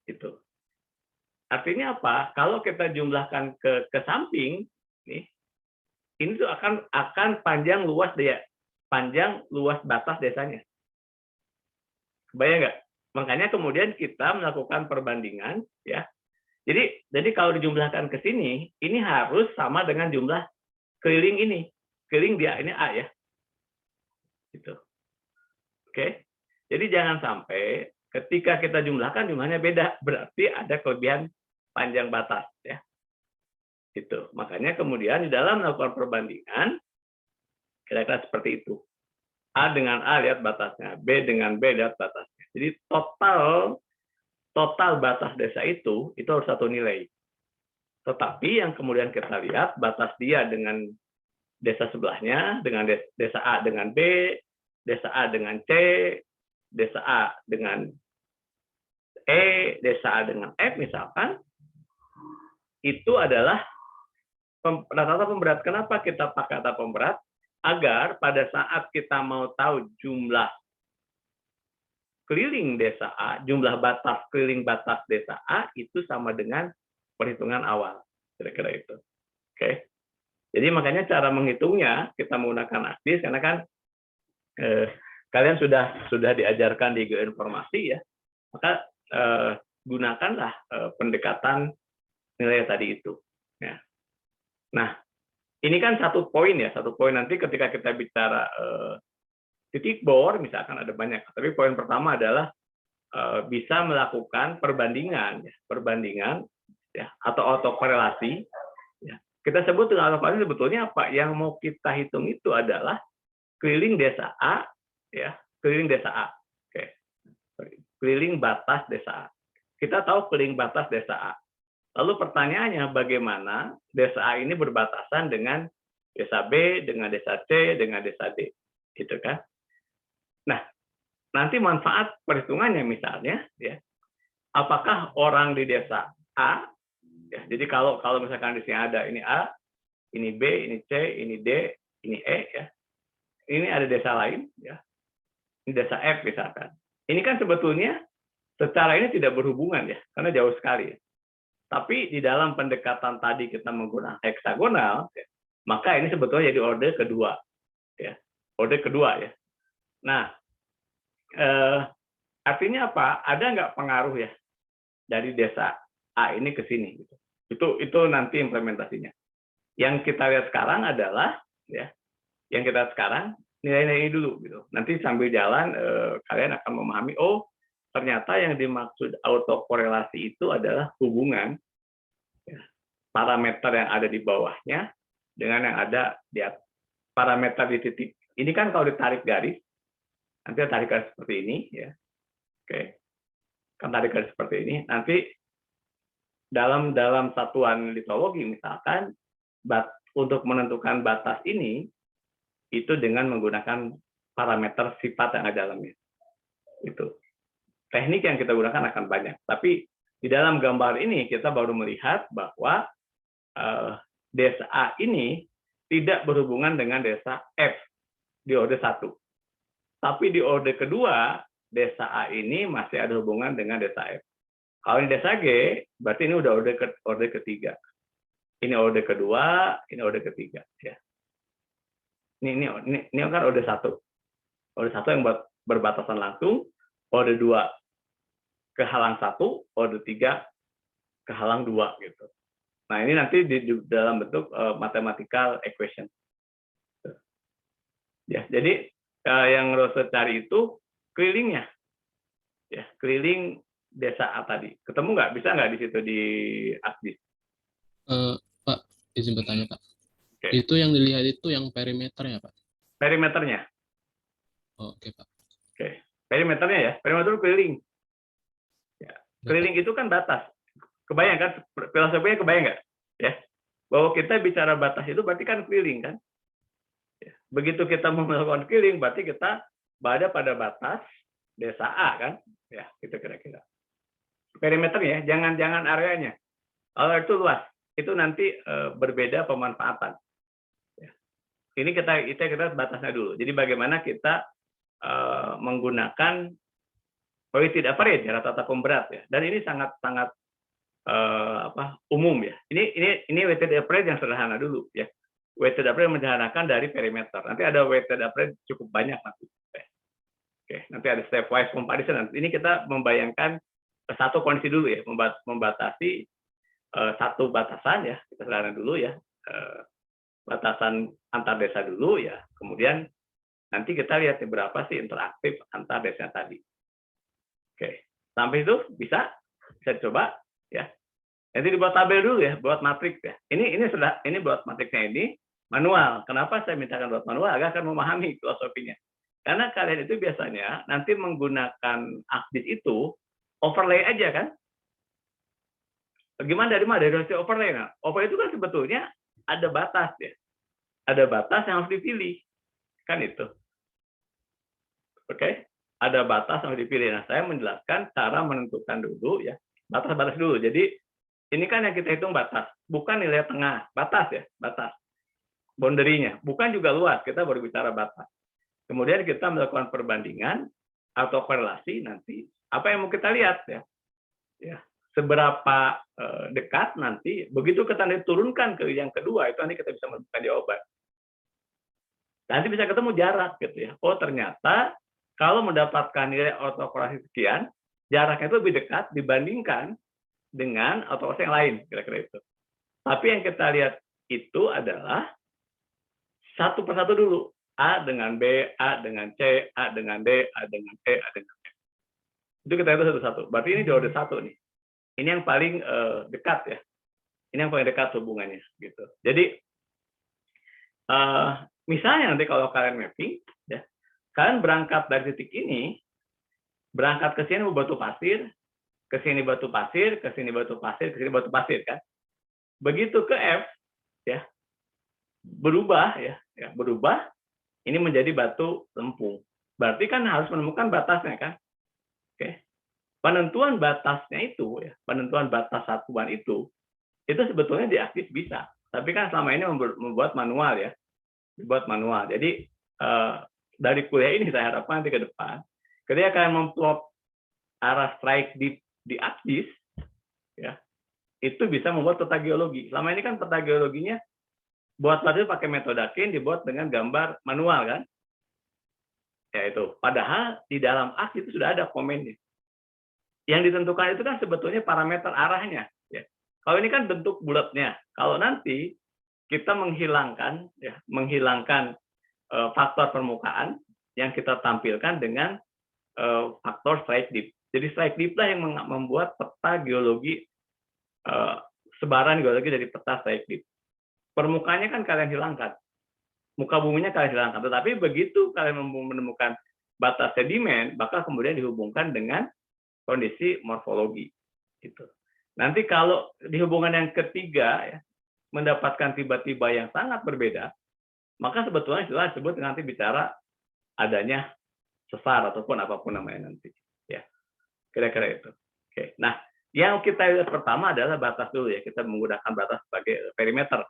Itu. Artinya apa? Kalau kita jumlahkan ke samping, nih, ini tuh akan panjang luas batas desanya. Kebayang nggak? Makanya kemudian kita melakukan perbandingan, ya. Jadi kalau dijumlahkan ke sini, ini harus sama dengan jumlah keliling ini. Keliling dia ini A ya. Gitu. Oke. Jadi jangan sampai ketika kita jumlahkan jumlahnya beda, berarti ada kelebihan panjang batas ya. Gitu. Makanya kemudian di dalam melakukan perbandingan kira-kira seperti itu. A dengan A lihat batasnya, B dengan B lihat batasnya. Jadi total batas desa itu harus satu nilai. Tetapi yang kemudian kita lihat batas dia dengan desa sebelahnya, dengan desa A dengan B, desa A dengan C, desa A dengan E, desa A dengan F misalkan, itu adalah rata-rata pemberat. Kenapa kita pakai kata pemberat? Agar pada saat kita mau tahu jumlah keliling desa A, jumlah batas keliling batas desa A itu sama dengan perhitungan awal. Kira-kira itu. Oke. Jadi makanya cara menghitungnya kita menggunakan ACDIS karena kan kalian sudah diajarkan di geoinformasi ya. Maka gunakanlah pendekatan nilai tadi itu. Ya. Nah, ini kan satu poin ya, satu poin nanti ketika kita bicara titik bor, misalkan ada banyak. Tapi poin pertama adalah bisa melakukan perbandingan ya, atau autokorelasi. Ya. Kita sebut dengan autokorelasi sebetulnya apa? Yang mau kita hitung itu adalah keliling desa A, ya, keliling desa A. Oke. Keliling batas desa A. Kita tahu keliling batas desa A. Lalu pertanyaannya bagaimana desa A ini berbatasan dengan desa B, dengan desa C, dengan desa D, gitu kan? Nah, nanti manfaat perhitungannya misalnya, ya, apakah orang di desa A, ya, jadi kalau misalkan di sini ada ini A, ini B, ini C, ini D, ini E, ya, ini ada desa lain, ya, ini desa F misalkan. Ini kan sebetulnya secara ini tidak berhubungan ya, karena jauh sekali. Ya. Tapi di dalam pendekatan tadi kita menggunakan heksagonal, ya, maka ini sebetulnya jadi orde kedua, ya, orde kedua ya. Nah, artinya apa? Ada nggak pengaruh ya dari desa A ini ke sini? Gitu. Itu nanti implementasinya. Yang kita lihat sekarang adalah, ya, yang kita lihat sekarang nilai-nilai dulu, gitu. Nanti sambil jalan kalian akan memahami, oh ternyata yang dimaksud autokorelasi itu adalah hubungan ya, parameter yang ada di bawahnya dengan yang ada di atas. Parameter di titik. Ini kan kalau ditarik garis, nanti tarik garis seperti ini, ya. Oke. Kan tarik garis seperti ini. Nanti dalam satuan litologi misalkan untuk menentukan batas ini itu dengan menggunakan parameter sifat yang ada dalamnya. Itu. Teknik yang kita gunakan akan banyak. Tapi di dalam gambar ini kita baru melihat bahwa desa A ini tidak berhubungan dengan desa F di orde 1. Tapi di orde kedua, desa A ini masih ada hubungan dengan desa F. Kalau ini desa G, berarti ini udah orde ketiga. Ini orde kedua, ini orde ketiga. Ya. Ini kan orde 1. Orde 1 yang berbatasan langsung, orde 2 kehalang 1, orde 3 kehalang 2 gitu. Nah, ini nanti di dalam bentuk mathematical equation. Ya, jadi yang Rose cari itu kelilingnya. Ya, keliling desa A tadi. Ketemu nggak? Bisa nggak di situ di ACDIS? Pak, izin bertanya, Pak. Oke. Itu yang dilihat itu yang perimeternya, Pak? Perimeternya. Oh, oke, Pak. Oke. Perimeternya ya. Perimeter keliling. Ya. Keliling itu kan batas. Kebayang kan? Filosofinya kebayang nggak? Ya. Bahwa kita bicara batas itu berarti kan keliling kan? Ya. Begitu kita melakukan keliling, berarti kita berada pada batas desa A kan? Ya, gitu kira-kira. Perimeternya, jangan areanya. Kalau itu luas, itu nanti berbeda pemanfaatan. Ya. Ini kita batasnya dulu. Jadi bagaimana kita menggunakan weighted average, rata-rata pemberat ya. Dan ini sangat umum ya. Ini weighted average yang sederhana dulu ya. Weighted average menyederhanakan dari perimeter. Nanti ada weighted average cukup banyak nanti. Oke, nanti ada stepwise comparison. Nanti ini kita membayangkan satu kondisi dulu ya, membatasi satu batasan ya, kita sederhana dulu ya, batasan antar desa dulu ya. Kemudian nanti kita lihat berapa sih interaktif antar desa tadi. Oke, sampai itu bisa dicoba ya. Nanti dibuat tabel dulu ya, buat matriks ya. Ini buat matriksnya ini manual. Kenapa saya mintakan buat manual? Agar akan memahami filosofinya. Karena kalian itu biasanya nanti menggunakan ACDIS itu overlay aja kan? Bagaimana dari mana? Dari hasil overlay. Nah, overlay itu kan sebetulnya ada batas ya. Ada batas yang harus dipilih. Kan itu. Oke? Ada batas yang harus dipilih. Nah, saya menjelaskan cara menentukan dulu ya. Batas-batas dulu. Jadi Ini kan yang kita hitung batas, bukan nilai tengah, batas ya, batas. Boundary-nya, bukan juga luas, kita baru bicara batas. Kemudian kita melakukan perbandingan atau korelasi nanti, apa yang mau kita lihat ya. Ya, seberapa dekat nanti, begitu kita turunkan ke yang kedua, itu nanti kita bisa menemukan jawaban. Nanti bisa ketemu jarak gitu ya. Oh ternyata kalau mendapatkan nilai autokorelasi sekian, jaraknya itu lebih dekat dibandingkan dengan autokorelasi yang lain, kira-kira itu. Tapi yang kita lihat itu adalah satu persatu dulu. A dengan B, A dengan C, A dengan D, A dengan E, A dengan F. Itu kita lihat satu-satu. Berarti ini jauh dari satu nih. Ini yang paling dekat ya. Ini yang paling dekat hubungannya gitu. Jadi misalnya nanti kalau kalian mapping, ya, kalian berangkat dari titik ini, berangkat ke sini batu pasir, ke sini batu pasir, ke sini batu pasir, ke sini batu pasir kan. Begitu ke F, ya berubah ya, berubah. Ini menjadi batu lempung. Berarti kan harus menemukan batasnya kan. Oke. Penentuan batasnya itu, ya, penentuan batas satuan itu sebetulnya di ACTIS bisa. Tapi kan selama ini membuat manual ya, dibuat manual. Jadi dari kuliah ini saya harapkan nanti ke depan, ketika kalian memplot arah strike di ACTIS, ya, itu bisa membuat peta geologi. Selama ini kan peta geologinya buat lagi pakai metode Kin, dibuat dengan gambar manual kan, ya itu. Padahal di dalam ACTIS itu sudah ada komennya. Yang ditentukan itu kan sebetulnya parameter arahnya. Ya. Kalau ini kan bentuk bulatnya. Kalau nanti kita menghilangkan, ya, menghilangkan faktor permukaan yang kita tampilkan dengan faktor strike depth. Jadi strike depth lah yang membuat peta geologi, sebaran geologi dari peta strike depth. Permukaannya kan kalian hilangkan, muka buminya kalian hilangkan. Tetapi begitu kalian menemukan batas sedimen, maka kemudian dihubungkan dengan kondisi morfologi. Gitu. Nanti kalau di hubungan yang ketiga, ya, mendapatkan tiba-tiba yang sangat berbeda, maka sebetulnya istilah disebut nanti bicara adanya sesar ataupun apapun namanya nanti. Ya, kira-kira itu. Oke. Nah, yang kita lihat pertama adalah batas dulu ya. Kita menggunakan batas sebagai perimeter.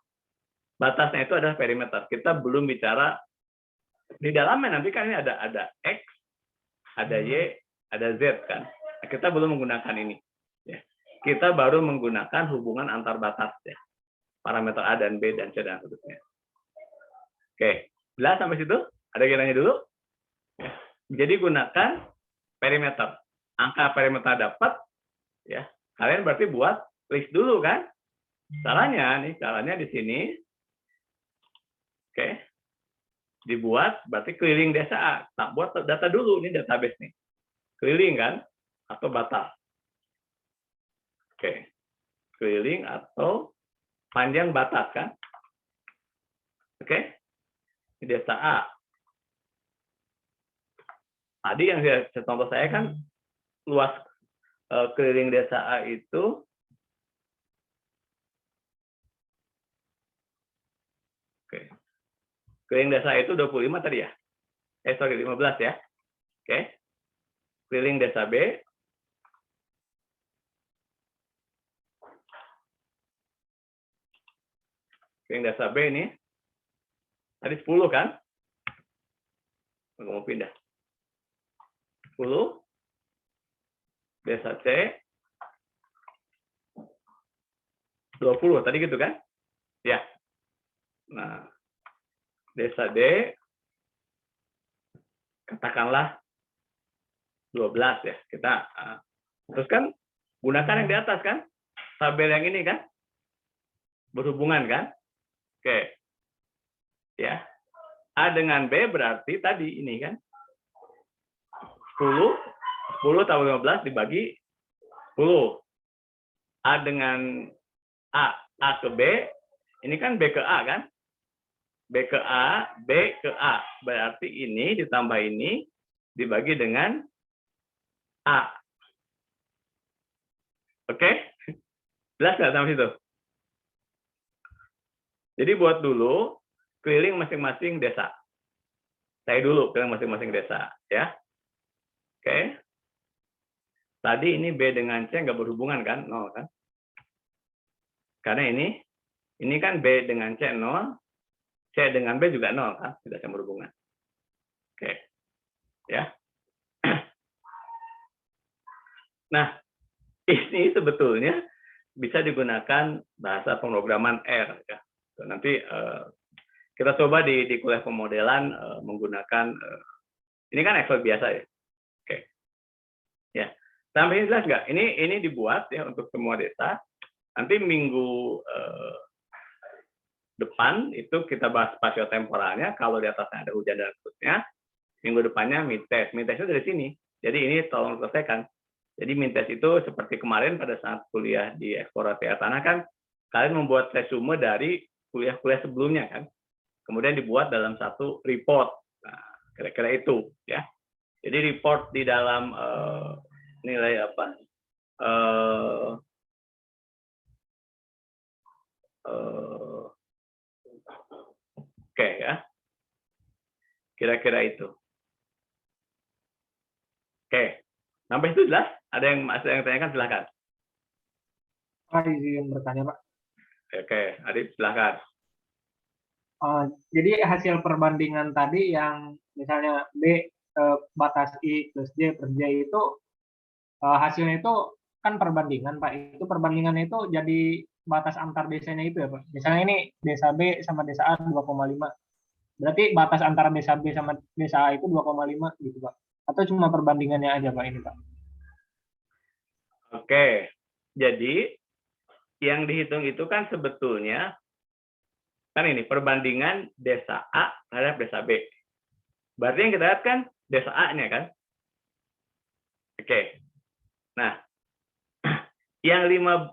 Batasnya itu adalah perimeter. Kita belum bicara di dalamnya, nanti kan ini ada X, ada Y, ada Z kan. Nah, kita belum menggunakan ini. Ya. Kita baru menggunakan hubungan antar batas ya. Parameter A dan B dan C dan seterusnya. Oke, jelas sampai situ? Ada kiranya dulu? Ya. Jadi gunakan perimeter. Angka perimeter dapat, ya. Kalian berarti buat list dulu kan? Caranya di sini. Oke. Dibuat berarti keliling desa A. Tak buat data dulu, ini database nih. Keliling kan atau batas. Oke. Keliling atau panjang batas kan? Oke. Ini desa A. Tadi yang contoh saya kan luas keliling desa A itu oke. Keliling desa itu 25 tadi ya? 15 ya. Oke. Keliling desa B. Keliling desa B ini. Tadi 10 kan? Nggak mau pindah. 10. Desa C. 20. Tadi gitu kan? Ya. Nah. Desa D, katakanlah 12 ya. Kita terus kan gunakan yang di atas kan, tabel yang ini kan, berhubungan kan. Oke, ya. A dengan B berarti tadi ini kan 10 tambah 15 dibagi 10. A dengan A ke B, ini kan B ke A kan. B ke A, B ke A. Berarti ini ditambah ini dibagi dengan A. Oke? Jelas nggak sampai situ? Jadi buat dulu keliling masing-masing desa. Saya dulu keliling masing-masing desa. Ya. Oke? Tadi ini B dengan C nggak berhubungan kan? 0 kan? Karena ini kan B dengan C 0, C dengan B juga 0 kan, tidak sama berhubungan. Oke. Ya. Nah, ini sebetulnya bisa digunakan bahasa pemrograman R ya. Nanti kita coba di kuliah pemodelan menggunakan ini kan Excel biasa ya. Oke. Ya. Sampai ini jelas nggak? Ini dibuat ya untuk semua desa. Nanti minggu depan itu kita bahas spasio-temporalnya. Kalau di atasnya ada hujan dan seterusnya, minggu depannya mid-test. Mid-test itu dari sini. Jadi ini tolong selesaikan. Jadi mid-test itu seperti kemarin pada saat kuliah di eksplorasi air tanah kan, kalian membuat resume dari kuliah-kuliah sebelumnya kan. Kemudian dibuat dalam satu report. Nah, kira-kira itu ya. Jadi report di dalam nilai apa? Oke ya. Kira-kira itu. Oke. Sampai itu jelas? Ada yang tanyakan silakan. Pak, izin bertanya, Pak. Oke, Adip silakan. Jadi hasil perbandingan tadi yang misalnya B batas I plus J per J itu hasilnya itu kan perbandingan, Pak. Itu perbandingannya itu jadi batas antar desanya itu ya, Pak. Misalnya ini desa B sama desa A 2,5. Berarti batas antara desa B sama desa A itu 2,5 gitu, Pak. Atau cuma perbandingannya aja, Pak, ini, Pak? Oke. Jadi yang dihitung itu kan sebetulnya kan ini perbandingan desa A terhadap desa B. Berarti yang kita lihat kan desa A-nya kan. Oke. Nah, yang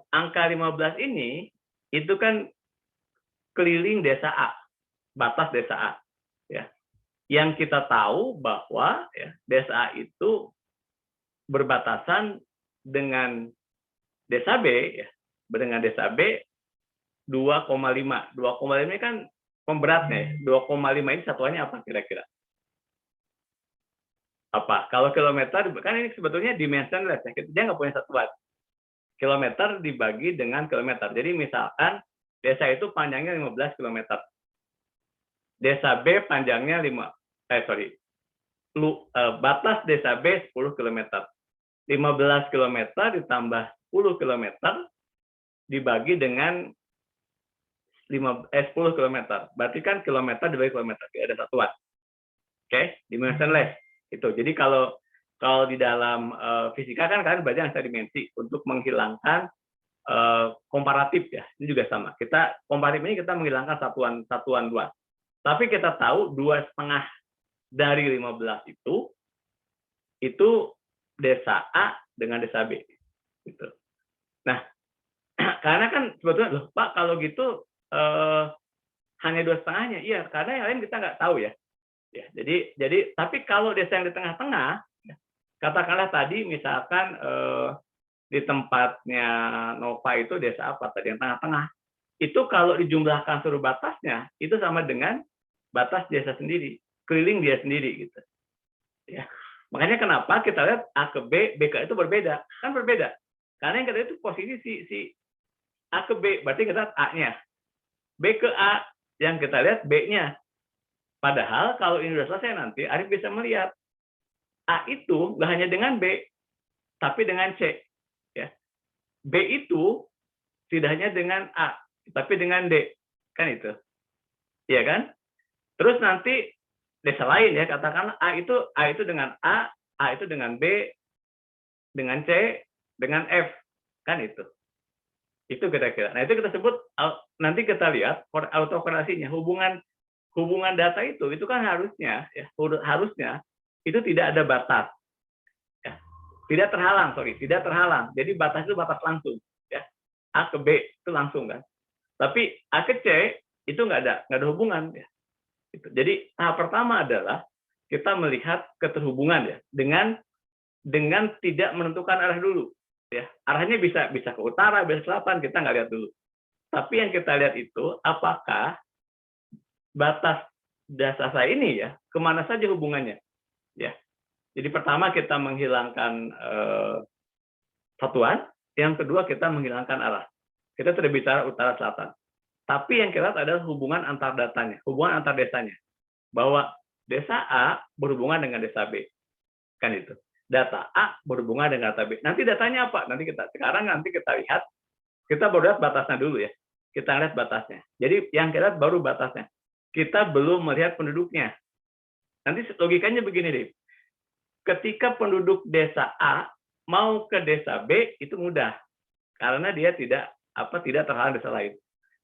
angka 15 ini itu kan keliling desa A, batas desa A. Ya. Yang kita tahu bahwa ya, desa A itu berbatasan dengan desa B, ya, dengan desa B 2,5. 2,5 ini kan pemberatnya. 2,5 ini satuannya apa kira-kira? Apa? Kalau kilometer, kan ini sebetulnya dimensionless. Ya. Dia nggak punya satuan. Kilometer dibagi dengan kilometer. Jadi misalkan desa itu panjangnya 15 km. Desa B panjangnya batas desa B 10 km. 15 km ditambah 10 km dibagi dengan 10 km. Berarti kan kilometer dibagi kilometer. Ada satuan. Oke, dimensionless. Itu. Jadi kalau di dalam fisika kan kalian belajar angka dimensi untuk menghilangkan komparatif ya. Ini juga sama. Kita komparatif ini kita menghilangkan satuan luas. Tapi kita tahu 2,5 dari 15 itu desa A dengan desa B. Gitu. Nah, karena kan sebetulnya loh, Pak kalau gitu hanya 2,5-nya. Iya, karena yang lain kita nggak tahu ya. Ya, jadi tapi kalau desa yang di tengah-tengah, katakanlah tadi misalkan di tempatnya Nova itu desa apa tadi yang tengah-tengah, itu kalau dijumlahkan seluruh batasnya itu sama dengan batas desa sendiri, keliling dia sendiri gitu. Ya. Makanya kenapa kita lihat A ke B, B ke A itu berbeda, kan berbeda. Karena yang kita itu posisi si A ke B, berarti kita lihat A-nya. B ke A, yang kita lihat B-nya. Padahal kalau ini sudah selesai nanti, Arif bisa melihat A itu nggak hanya dengan B, tapi dengan C. Ya. B itu tidak hanya dengan A, tapi dengan D. Kan itu. Iya kan? Terus nanti desa lain ya, katakanlah A itu dengan A itu dengan B, dengan C, dengan F. Kan itu. Itu kira-kira. Nah, itu kita sebut, nanti kita lihat autokorelasinya, hubungan data itu kan harusnya itu tidak ada batas. Ya. Tidak terhalang. Jadi batas itu batas langsung. Ya. A ke B itu langsung kan. Tapi A ke C itu nggak ada hubungan. Ya. Gitu. Jadi tahap pertama adalah kita melihat keterhubungan ya dengan tidak menentukan arah dulu. Ya. Arahnya bisa ke utara, bisa ke selatan, kita nggak lihat dulu. Tapi yang kita lihat itu apakah batas dasar saya ini ya kemana saja hubungannya ya. Jadi pertama kita menghilangkan satuan, yang kedua kita menghilangkan arah. Kita tidak bicara utara selatan. Tapi yang kita lihat adalah hubungan antar datanya, hubungan antar desanya. Bahwa desa A berhubungan dengan desa B. Kan itu. Data A berhubungan dengan data B. Nanti datanya apa? Nanti kita lihat. Kita baru lihat batasnya dulu ya. Kita lihat batasnya. Jadi yang kita lihat baru batasnya. Kita belum melihat penduduknya. Nanti logikanya begini deh. Ketika penduduk desa A mau ke desa B itu mudah. Karena dia tidak terhalang desa lain.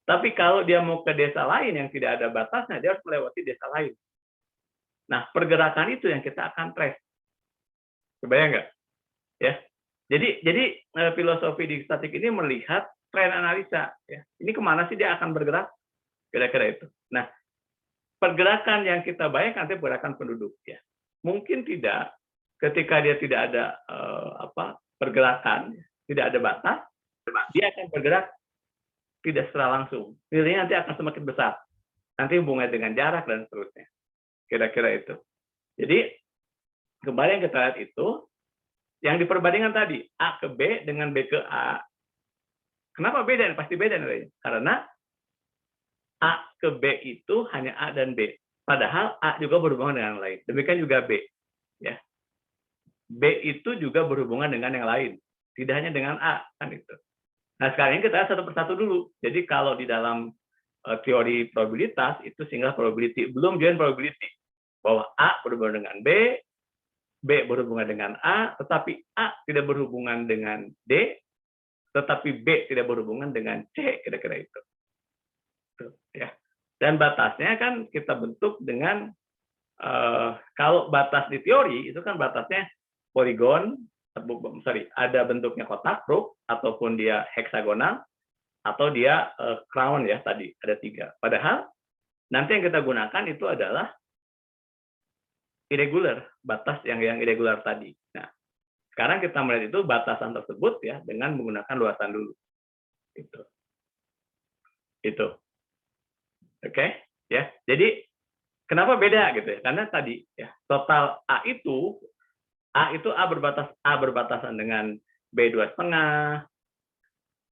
Tapi kalau dia mau ke desa lain yang tidak ada batasnya, dia harus melewati desa lain. Nah, pergerakan itu yang kita akan trace. Kebayang nggak? Ya. Jadi filosofi di statik ini melihat tren analisa. Ya. Ini kemana sih dia akan bergerak? Kira-kira itu. Nah, pergerakan yang kita bayangkan itu pergerakan penduduk. Ya. Mungkin tidak ketika dia tidak ada pergerakan, tidak ada batas, dia akan bergerak tidak secara langsung. Nilainya nanti akan semakin besar. Nanti hubungannya dengan jarak dan seterusnya. Kira-kira itu. Jadi, kembali yang kita lihat itu, yang diperbandingkan tadi, A ke B dengan B ke A. Kenapa beda? Pasti beda nilainya. Karena A ke B itu hanya A dan B. Padahal A juga berhubungan dengan yang lain. Demikian juga B. Ya. B itu juga berhubungan dengan yang lain. Tidak hanya dengan A. Kan itu. Nah, sekarang ini kita lihat satu persatu dulu. Jadi kalau di dalam teori probabilitas, itu single probability. Belum joint probability. Bahwa A berhubungan dengan B, B berhubungan dengan A, tetapi A tidak berhubungan dengan D, tetapi B tidak berhubungan dengan C, kira-kira itu. Ya. Dan batasnya kan kita bentuk dengan, kalau batas di teori, itu kan batasnya poligon, ada bentuknya kotak, roof, ataupun dia heksagonal, atau dia crown ya tadi, ada 3. Padahal nanti yang kita gunakan itu adalah irregular, batas yang irregular tadi. Nah, sekarang kita melihat itu batasan tersebut ya dengan menggunakan luasan dulu. Itu. Oke, ya. Jadi kenapa beda gitu ya? Karena tadi ya total A itu A berbatasan dengan B 2,5.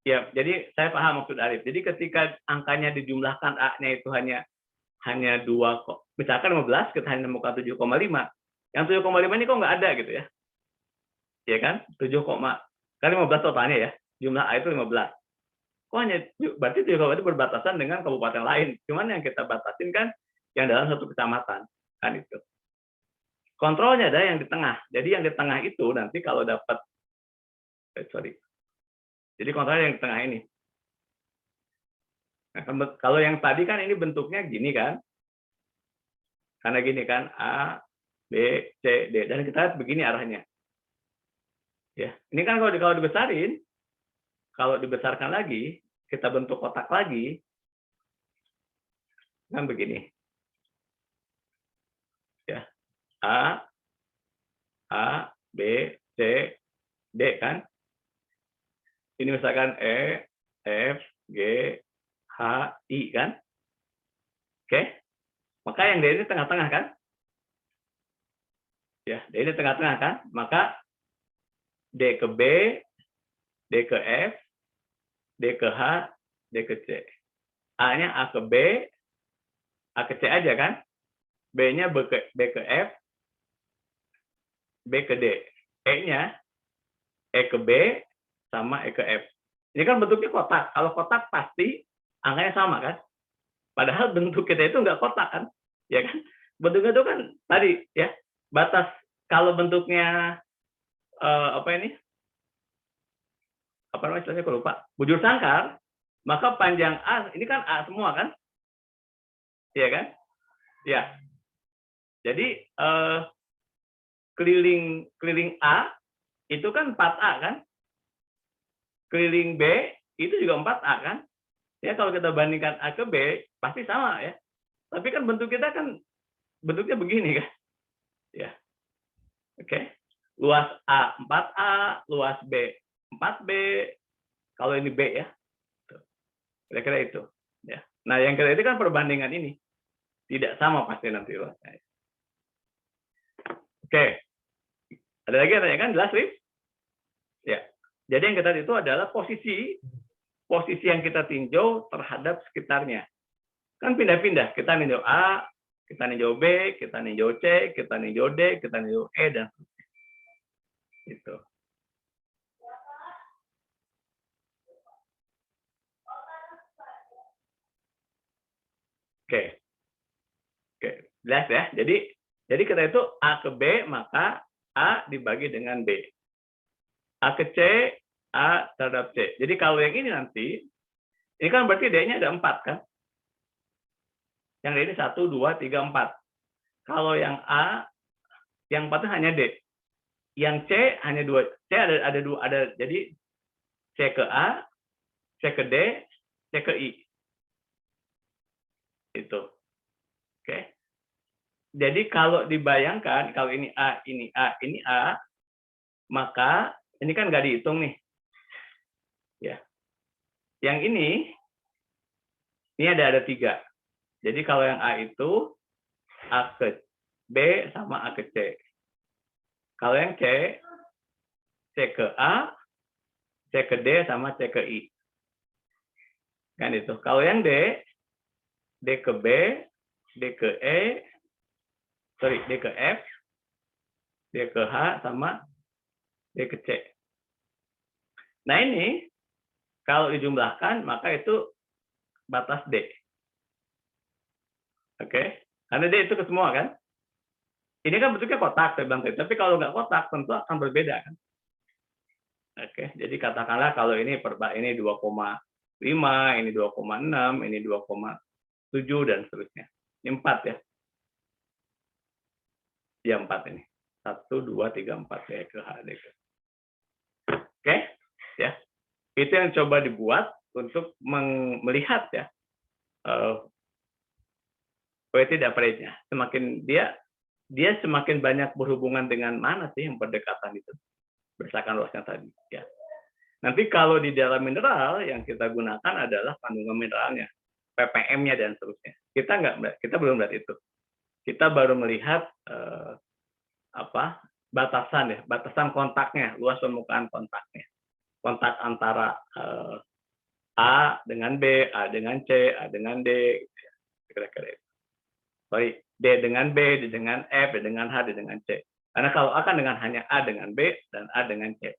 Ya, jadi saya paham maksud Arif. Jadi ketika angkanya dijumlahkan A-nya itu hanya 2, misalkan 15, kita hanya menemukan 7,5. Yang 7,5 ini kok nggak ada gitu ya. Ya kan? 7, kan 15 totalnya ya. Jumlah A itu 15. Kok hanya, berarti 7,5 itu berbatasan dengan kabupaten lain. Cuman yang kita batasin kan yang dalam satu kecamatan. Kan itu. Kontrolnya ada yang di tengah. Jadi yang di tengah itu nanti kalau dapat, jadi kontrolnya yang di tengah ini. Nah, kalau yang tadi kan ini bentuknya gini kan. Karena gini kan, A, B, C, D. Dan kita lihat begini arahnya. Ya, ini kan kalau dibesarin, kalau dibesarkan lagi, kita bentuk kotak lagi, kan begini. Ya, A, B, C, D kan. Ini misalkan E, F, G, H, I kan. Oke. Maka yang D ini tengah-tengah kan. Ya, D ini tengah-tengah kan. Maka D ke B, D ke F, D ke H, D ke C. A-nya A ke B, A ke C aja kan. B-nya B ke F, B ke D. E-nya E ke B, sama E ke F. Ini kan bentuknya kotak. Kalau kotak pasti angkanya sama kan. Padahal bentuk kita itu nggak kotak kan. Ya kan. Bentuknya itu kan tadi ya. Batas kalau bentuknya apa namanya istilahnya aku lupa. Bujur sangkar, maka panjang A ini kan A semua kan. Iya kan? Ya. Jadi keliling A itu kan 4A kan. Keliling B itu juga 4A kan. Ya kalau kita bandingkan A ke B pasti sama ya. Tapi kan bentuk kita kan bentuknya begini kan. Ya. Oke. Luas A 4A, luas B 4B. Kalau ini B ya. Kira-kira itu. Ya. Nah, yang kira itu kan perbandingan ini. Tidak sama pasti nanti luasnya. Oke. Ada lagi yang tanya kan? Jelas, Rif? Ya. Jadi yang kita lihat itu adalah posisi posisi yang kita tinjau terhadap sekitarnya. Kan pindah-pindah, kita ninjau A, kita ninjau B, kita ninjau C, kita ninjau D, kita ninjau E, dan seterusnya. Gitu. Oke. Oke, jelas ya. Jadi kita itu A ke B, maka A dibagi dengan B. A ke C, A terhadap C. Jadi kalau yang ini nanti, ini kan berarti D-nya ada 4 kan? Yang ini 1, 2, 3, 4. Kalau yang A, yang 4 hanya D. Yang C hanya 2. C ada 2. Jadi C ke A, C ke D, C ke I. Itu. Oke. Jadi kalau dibayangkan, kalau ini A, ini A, ini A, maka ini kan nggak dihitung nih. Ya. Yang ini ada 3. Jadi kalau yang A itu A ke B sama A ke C. Kalau yang C ke A, C ke D sama C ke I. Kan itu. Kalau yang D ke B, D ke E, D ke F, D ke H sama D ke C. Nah ini kalau dijumlahkan maka itu batas D. Oke, karena D itu ke semua kan. Ini kan bentuknya kotak, saya bilang tadi. Tapi kalau nggak kotak, tentu akan berbeda kan. Oke, jadi katakanlah kalau ini 2,5, ini 2,6, ini 2,7 dan seterusnya. Ini 4 ya. Ya 4 ini. 1, 2, 3, 4 D ke H, D ke. Oke, ya. Itu yang coba dibuat untuk melihat ya. Weighted average-nya. Semakin dia semakin banyak berhubungan dengan mana sih yang berdekatan itu berdasarkan luasnya tadi ya. Nanti kalau di dalam mineral yang kita gunakan adalah kandungan mineralnya, ppm-nya dan seterusnya. Kita belum melihat itu. Kita baru melihat batasan kontaknya, luas permukaan kontaknya. Kontak antara A dengan B, A dengan C, A dengan D, kira-kira itu. Sorry, D dengan B, D dengan F, D dengan H, D dengan C. Karena kalau A kan dengan hanya A dengan B dan A dengan C.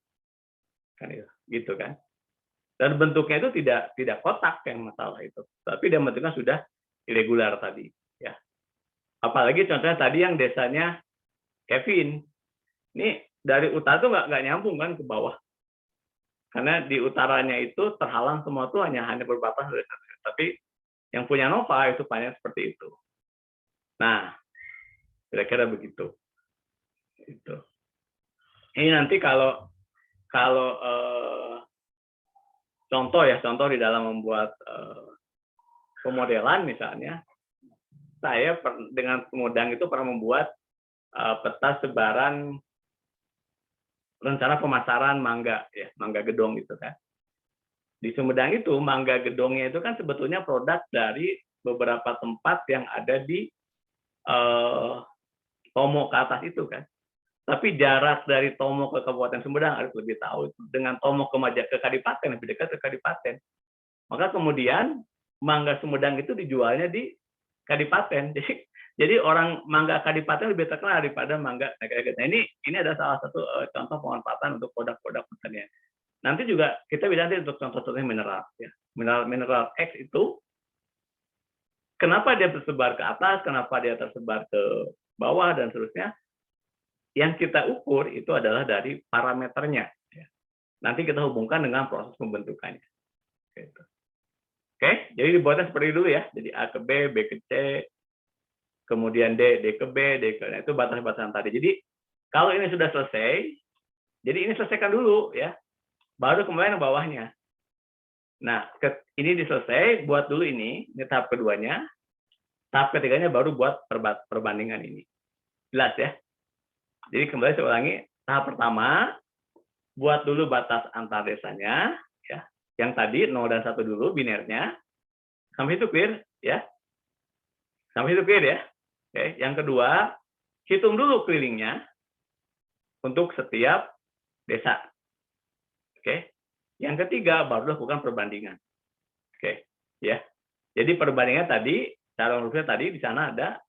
Kan itu, gitu kan. Dan bentuknya itu tidak kotak yang masalah itu. Tapi dia bentuknya sudah irregular tadi, ya. Apalagi contohnya tadi yang desanya Kevin. Ini dari utara tuh nggak nyambung kan ke bawah. Karena di utaranya itu terhalang semua tuh hanya berbatas. Tapi yang punya Nova itu banyak seperti itu. Nah, kira-kira begitu. Itu. Ini nanti kalau contoh di dalam membuat pemodelan misalnya, saya dengan Pemodang itu pernah membuat peta sebaran rencana pemasaran mangga, ya, mangga gedong itu kan. Di Sumedang itu mangga gedongnya itu kan sebetulnya produk dari beberapa tempat yang ada di Tomo ke atas itu kan. Tapi jarak dari Tomo ke Kabupaten Sumedang harus lebih tahu. Dengan Tomo ke Kadipaten, lebih dekat ke Kadipaten. Maka kemudian mangga Sumedang itu dijualnya di Kadipaten. Jadi orang mangga Kadipaten lebih terkenal daripada mangga negara. Nah, ini ada salah satu contoh pemanfaatan untuk produk-produk pertanian. Nanti juga kita bisa nanti untuk contoh-contohnya mineral. Ya. Mineral X itu kenapa dia tersebar ke atas, kenapa dia tersebar ke bawah, dan seterusnya. Yang kita ukur itu adalah dari parameternya. Ya. Nanti kita hubungkan dengan proses pembentukannya. Gitu. Oke, jadi dibuatnya seperti dulu ya. Jadi A ke B, B ke C, kemudian D ke B, D ke... Nah, itu batas-batasan tadi. Jadi kalau ini sudah selesai, jadi ini selesaikan dulu ya. Baru kemudian yang bawahnya. Nah, ini diselesai, buat dulu ini tahap keduanya. Tahap ketiganya baru buat perbandingan ini. Jelas ya? Jadi kembali saya ulangi, tahap pertama, buat dulu batas antar desanya, ya. Yang tadi 0 dan 1 dulu binernya. Sampai itu clear, ya. Sampai itu clear ya. Oke. Yang kedua, hitung dulu kelilingnya untuk setiap desa. Oke. Yang ketiga baru lakukan perbandingan. Oke, ya. Jadi perbandingan tadi, cara rumusnya tadi di sana ada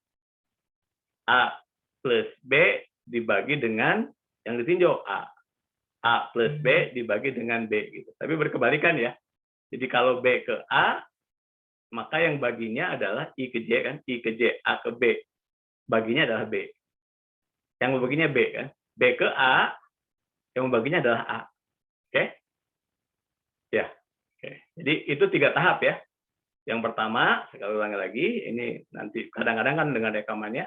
A plus B dibagi dengan yang ditinjau A. A plus B dibagi dengan B gitu. Tapi berkebalikan ya. Jadi kalau B ke A, maka yang baginya adalah I ke J kan, I ke J, A ke B. Baginya adalah B. Yang membaginya B kan. B ke A, yang membaginya adalah A. Oke? Ya. Oke. Jadi itu 3 tahap ya. Yang pertama, sekali ulangi lagi, ini nanti kadang-kadang kan dengan rekamannya,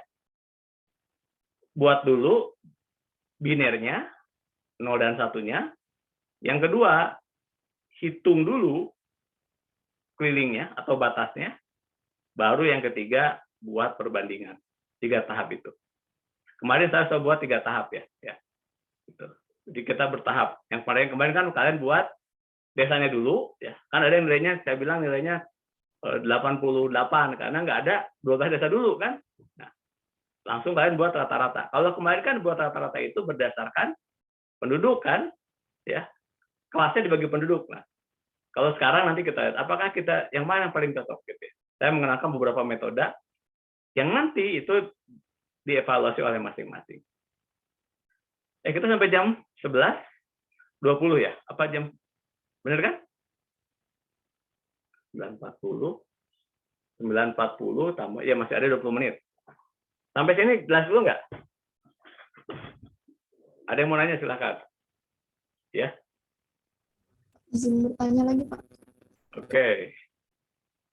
buat dulu binernya, 0 dan 1-nya. Yang kedua, hitung dulu kelilingnya atau batasnya. Baru yang ketiga, buat perbandingan. 3 tahap itu. Kemarin saya sudah buat 3 tahap ya. Gitu. Jadi kita bertahap. Yang kemarin kan kalian buat desanya dulu. Ya. Kan ada yang nilainya, saya bilang nilainya 88 karena nggak ada 12 desa dulu kan. Nah, langsung kalian buat rata-rata. Kalau kemarin kan buat rata-rata itu berdasarkan penduduk kan, ya kelasnya dibagi penduduk. Nah, kalau sekarang nanti kita lihat apakah kita yang mana yang paling cocok gitu. Saya mengenalkan beberapa metode yang nanti itu dievaluasi oleh masing-masing. Kita sampai jam 11.20 ya? Apa jam? Benar kan? 9.40 tambah ya masih ada 20 menit. Sampai sini jelas dulu nggak? Ada yang mau nanya silakan. Ya. Izin bertanya lagi Pak. Oke.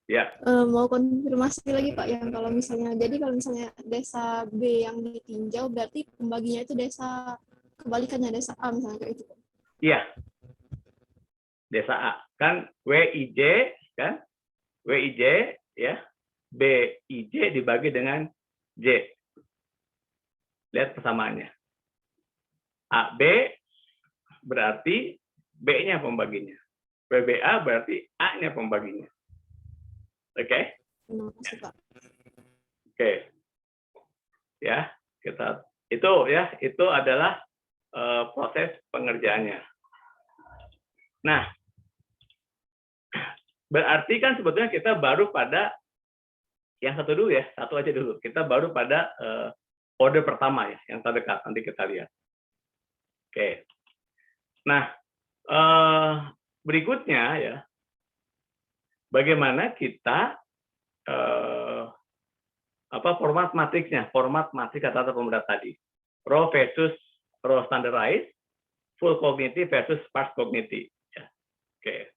Ya. Mau konfirmasi lagi Pak yang kalau misalnya desa B yang ditinjau berarti pembaginya itu desa kebalikannya desa A misalnya kayak itu. Iya. Desa A kan WIJ kan? WIJ ya. BIJ dibagi dengan J. Lihat persamaannya. AB berarti B-nya pembaginya. PBA berarti A-nya pembaginya. Oke? Terima kasih Pak. Oke. Ya, itu adalah proses pengerjaannya. Nah, berarti kan sebetulnya kita baru pada yang satu dulu ya, satu aja dulu. Kita baru pada kode pertama ya, yang terdekat. Nanti kita lihat. Oke. Nah, berikutnya ya, bagaimana kita format matriksnya, format matriks kata pemuda tadi, raw versus raw standardized, full cognitive versus sparse cognitive. Ya. Oke.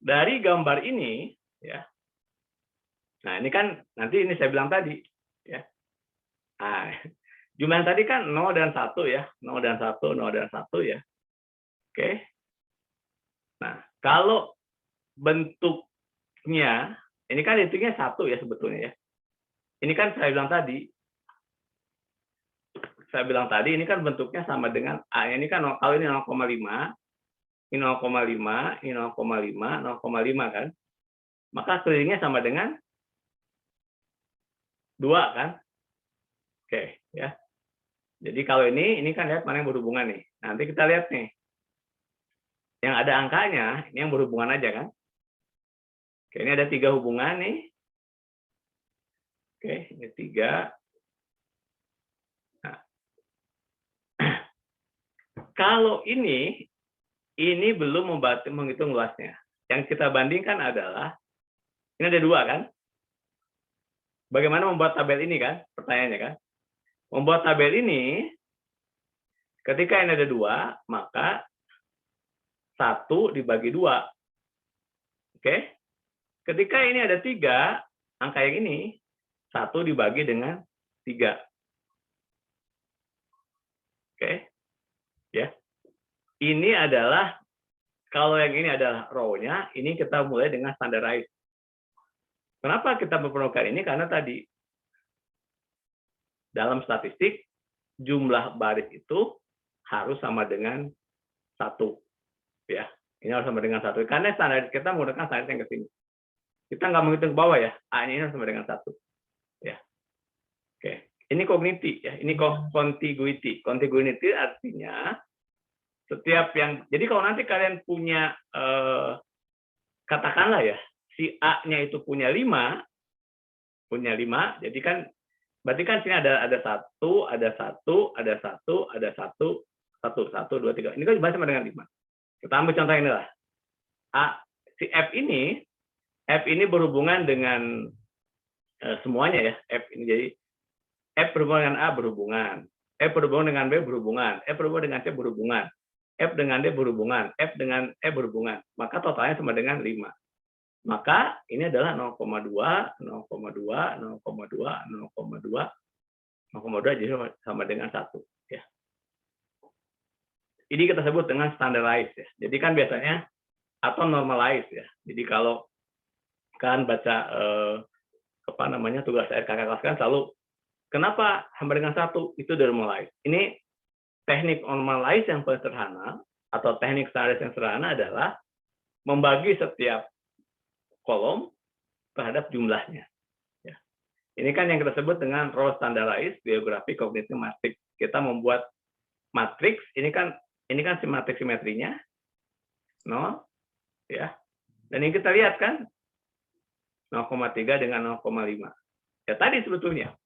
Dari gambar ini, ya. Nah ini kan nanti ini saya bilang tadi, ya. Nah, jumlah tadi kan 0 dan 1 ya, 0 dan 1, 0 dan 1 ya. Oke. Nah kalau bentuknya, ini kan hitungnya 1 ya sebetulnya ya. Ini kan saya bilang tadi ini kan bentuknya sama dengan A. Ini kan kalau ini 0,5, ini 0,5, ini 0,5, 0,5 kan. Maka kelilingnya sama dengan 2 kan. Oke, ya. Jadi kalau ini kan lihat mana yang berhubungan nih. Nanti kita lihat nih. Yang ada angkanya, ini yang berhubungan aja kan. Oke, ini ada 3 hubungan nih. Oke, ini 3. Nah. Kalau ini belum menghitung luasnya. Yang kita bandingkan adalah, ini ada 2 kan? Bagaimana membuat tabel ini kan? Pertanyaannya kan? Membuat tabel ini, ketika ini ada 2, maka 1 dibagi 2. Oke? Ketika ini ada 3, angka yang ini, 1 dibagi dengan 3. Oke? Ya. Ini adalah, kalau yang ini adalah row-nya, ini kita mulai dengan standardized. Kenapa kita memerlukan ini? Karena tadi, dalam statistik, jumlah baris itu harus sama dengan 1. Ya, ini harus sama dengan 1. Karena standar kita menggunakan standar yang ke sini. Kita nggak menghitung ke bawah ya, A-nya ini harus sama dengan 1. Ya. Oke, ini cognity ya, ini contiguity. Contiguity artinya Setiap yang, jadi kalau nanti kalian punya, katakanlah ya, si A-nya itu punya 5, jadi kan, berarti kan sini ada 1, ada 1, ada 1, ada 1, 1, 1, 2, 3. Ini kan jumlahnya sama dengan 5. Kita ambil contoh ini lah. Si F ini berhubungan dengan semuanya ya, F ini. Jadi F berhubungan dengan A berhubungan, F berhubungan dengan B berhubungan, F berhubungan dengan C berhubungan, F dengan D berhubungan, F dengan E berhubungan. Maka totalnya sama dengan 5. Maka ini adalah 0,2, 0,2, 0,2, 0,2, 0,2, jadi sama dengan 1. Ya. Ini kita sebut dengan standardized. Ya. Jadi kan biasanya, atau normalized. Ya. Jadi kalau kan baca tugas akhir kakak kelas kan selalu, kenapa sama dengan 1? Itu normalized. Ini teknik normalized yang paling sederhana, atau teknik standardized yang sederhana adalah membagi setiap kolom terhadap jumlahnya. Ya. Ini kan yang kita sebut dengan row standardized biography cognitive matrix. Kita membuat matriks, ini kan si matriks simetrinya 0, ya. Dan ini kita lihat kan 0,3 dengan 0,5. Ya tadi sebetulnya.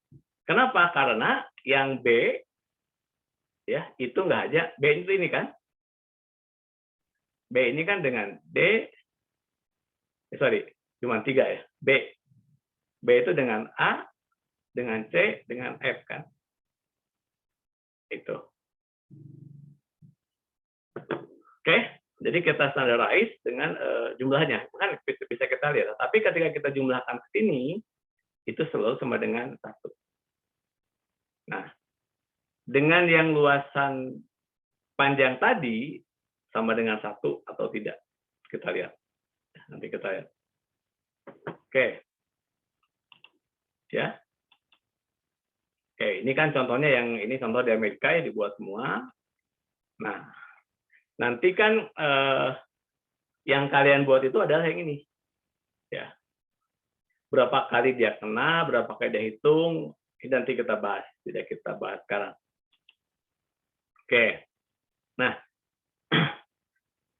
Kenapa? Karena yang B ya itu nggak aja, B itu ini kan. B ini kan dengan D, cuma 3 ya. B itu dengan A, dengan C, dengan F kan. Itu. Oke, jadi kita standardize dengan jumlahnya. Kan bisa kita lihat. Tapi ketika kita jumlahkan ke sini, itu selalu sama dengan 1. Nah, dengan yang luasan panjang tadi sama dengan 1 atau tidak. Kita lihat. Nanti kita lihat. Oke. Ya. Oke, ini kan contohnya ini contoh di Amerika ya, dibuat semua. Nah, nanti kan yang kalian buat itu adalah yang ini. Ya. Berapa kali dia kena, berapa kali dia hitung, ini nanti kita bahas. Tidak kita bahas sekarang. Oke. Nah,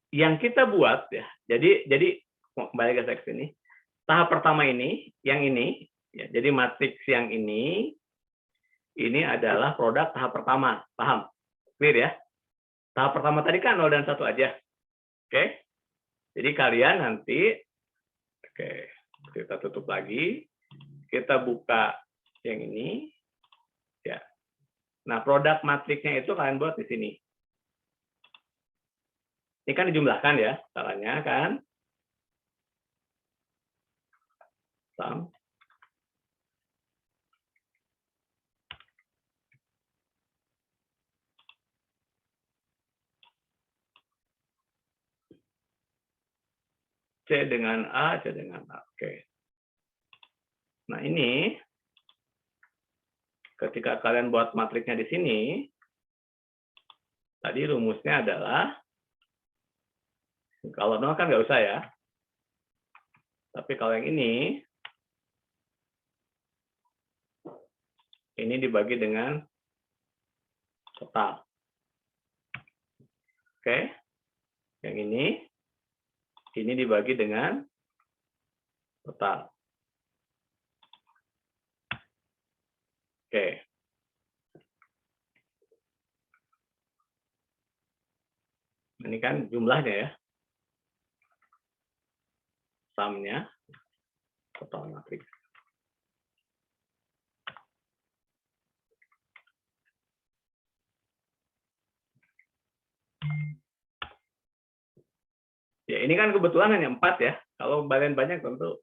yang kita buat ya. Jadi kembali ke seks ini. Tahap pertama ini, yang ini, ya, jadi matriks yang ini adalah produk tahap pertama. Paham? Clear ya? Tahap pertama tadi kan 0 dan 1 aja. Oke? Jadi kalian nanti, oke, kita tutup lagi. Kita buka yang ini. Ya. Nah, produk matriksnya itu kalian buat di sini. Ini kan dijumlahkan ya, caranya kan. Sum. C dengan A, C dengan A. Oke. Nah, ini ketika kalian buat matriksnya di sini, tadi rumusnya adalah, kalau 0 kan nggak usah ya. Tapi kalau yang ini dibagi dengan total. Oke. Yang ini dibagi dengan total. Oke. Ini kan jumlahnya ya. Sumnya, total matriks. Ya, ini kan kebetulan hanya 4 ya. Kalau kalian banyak tentu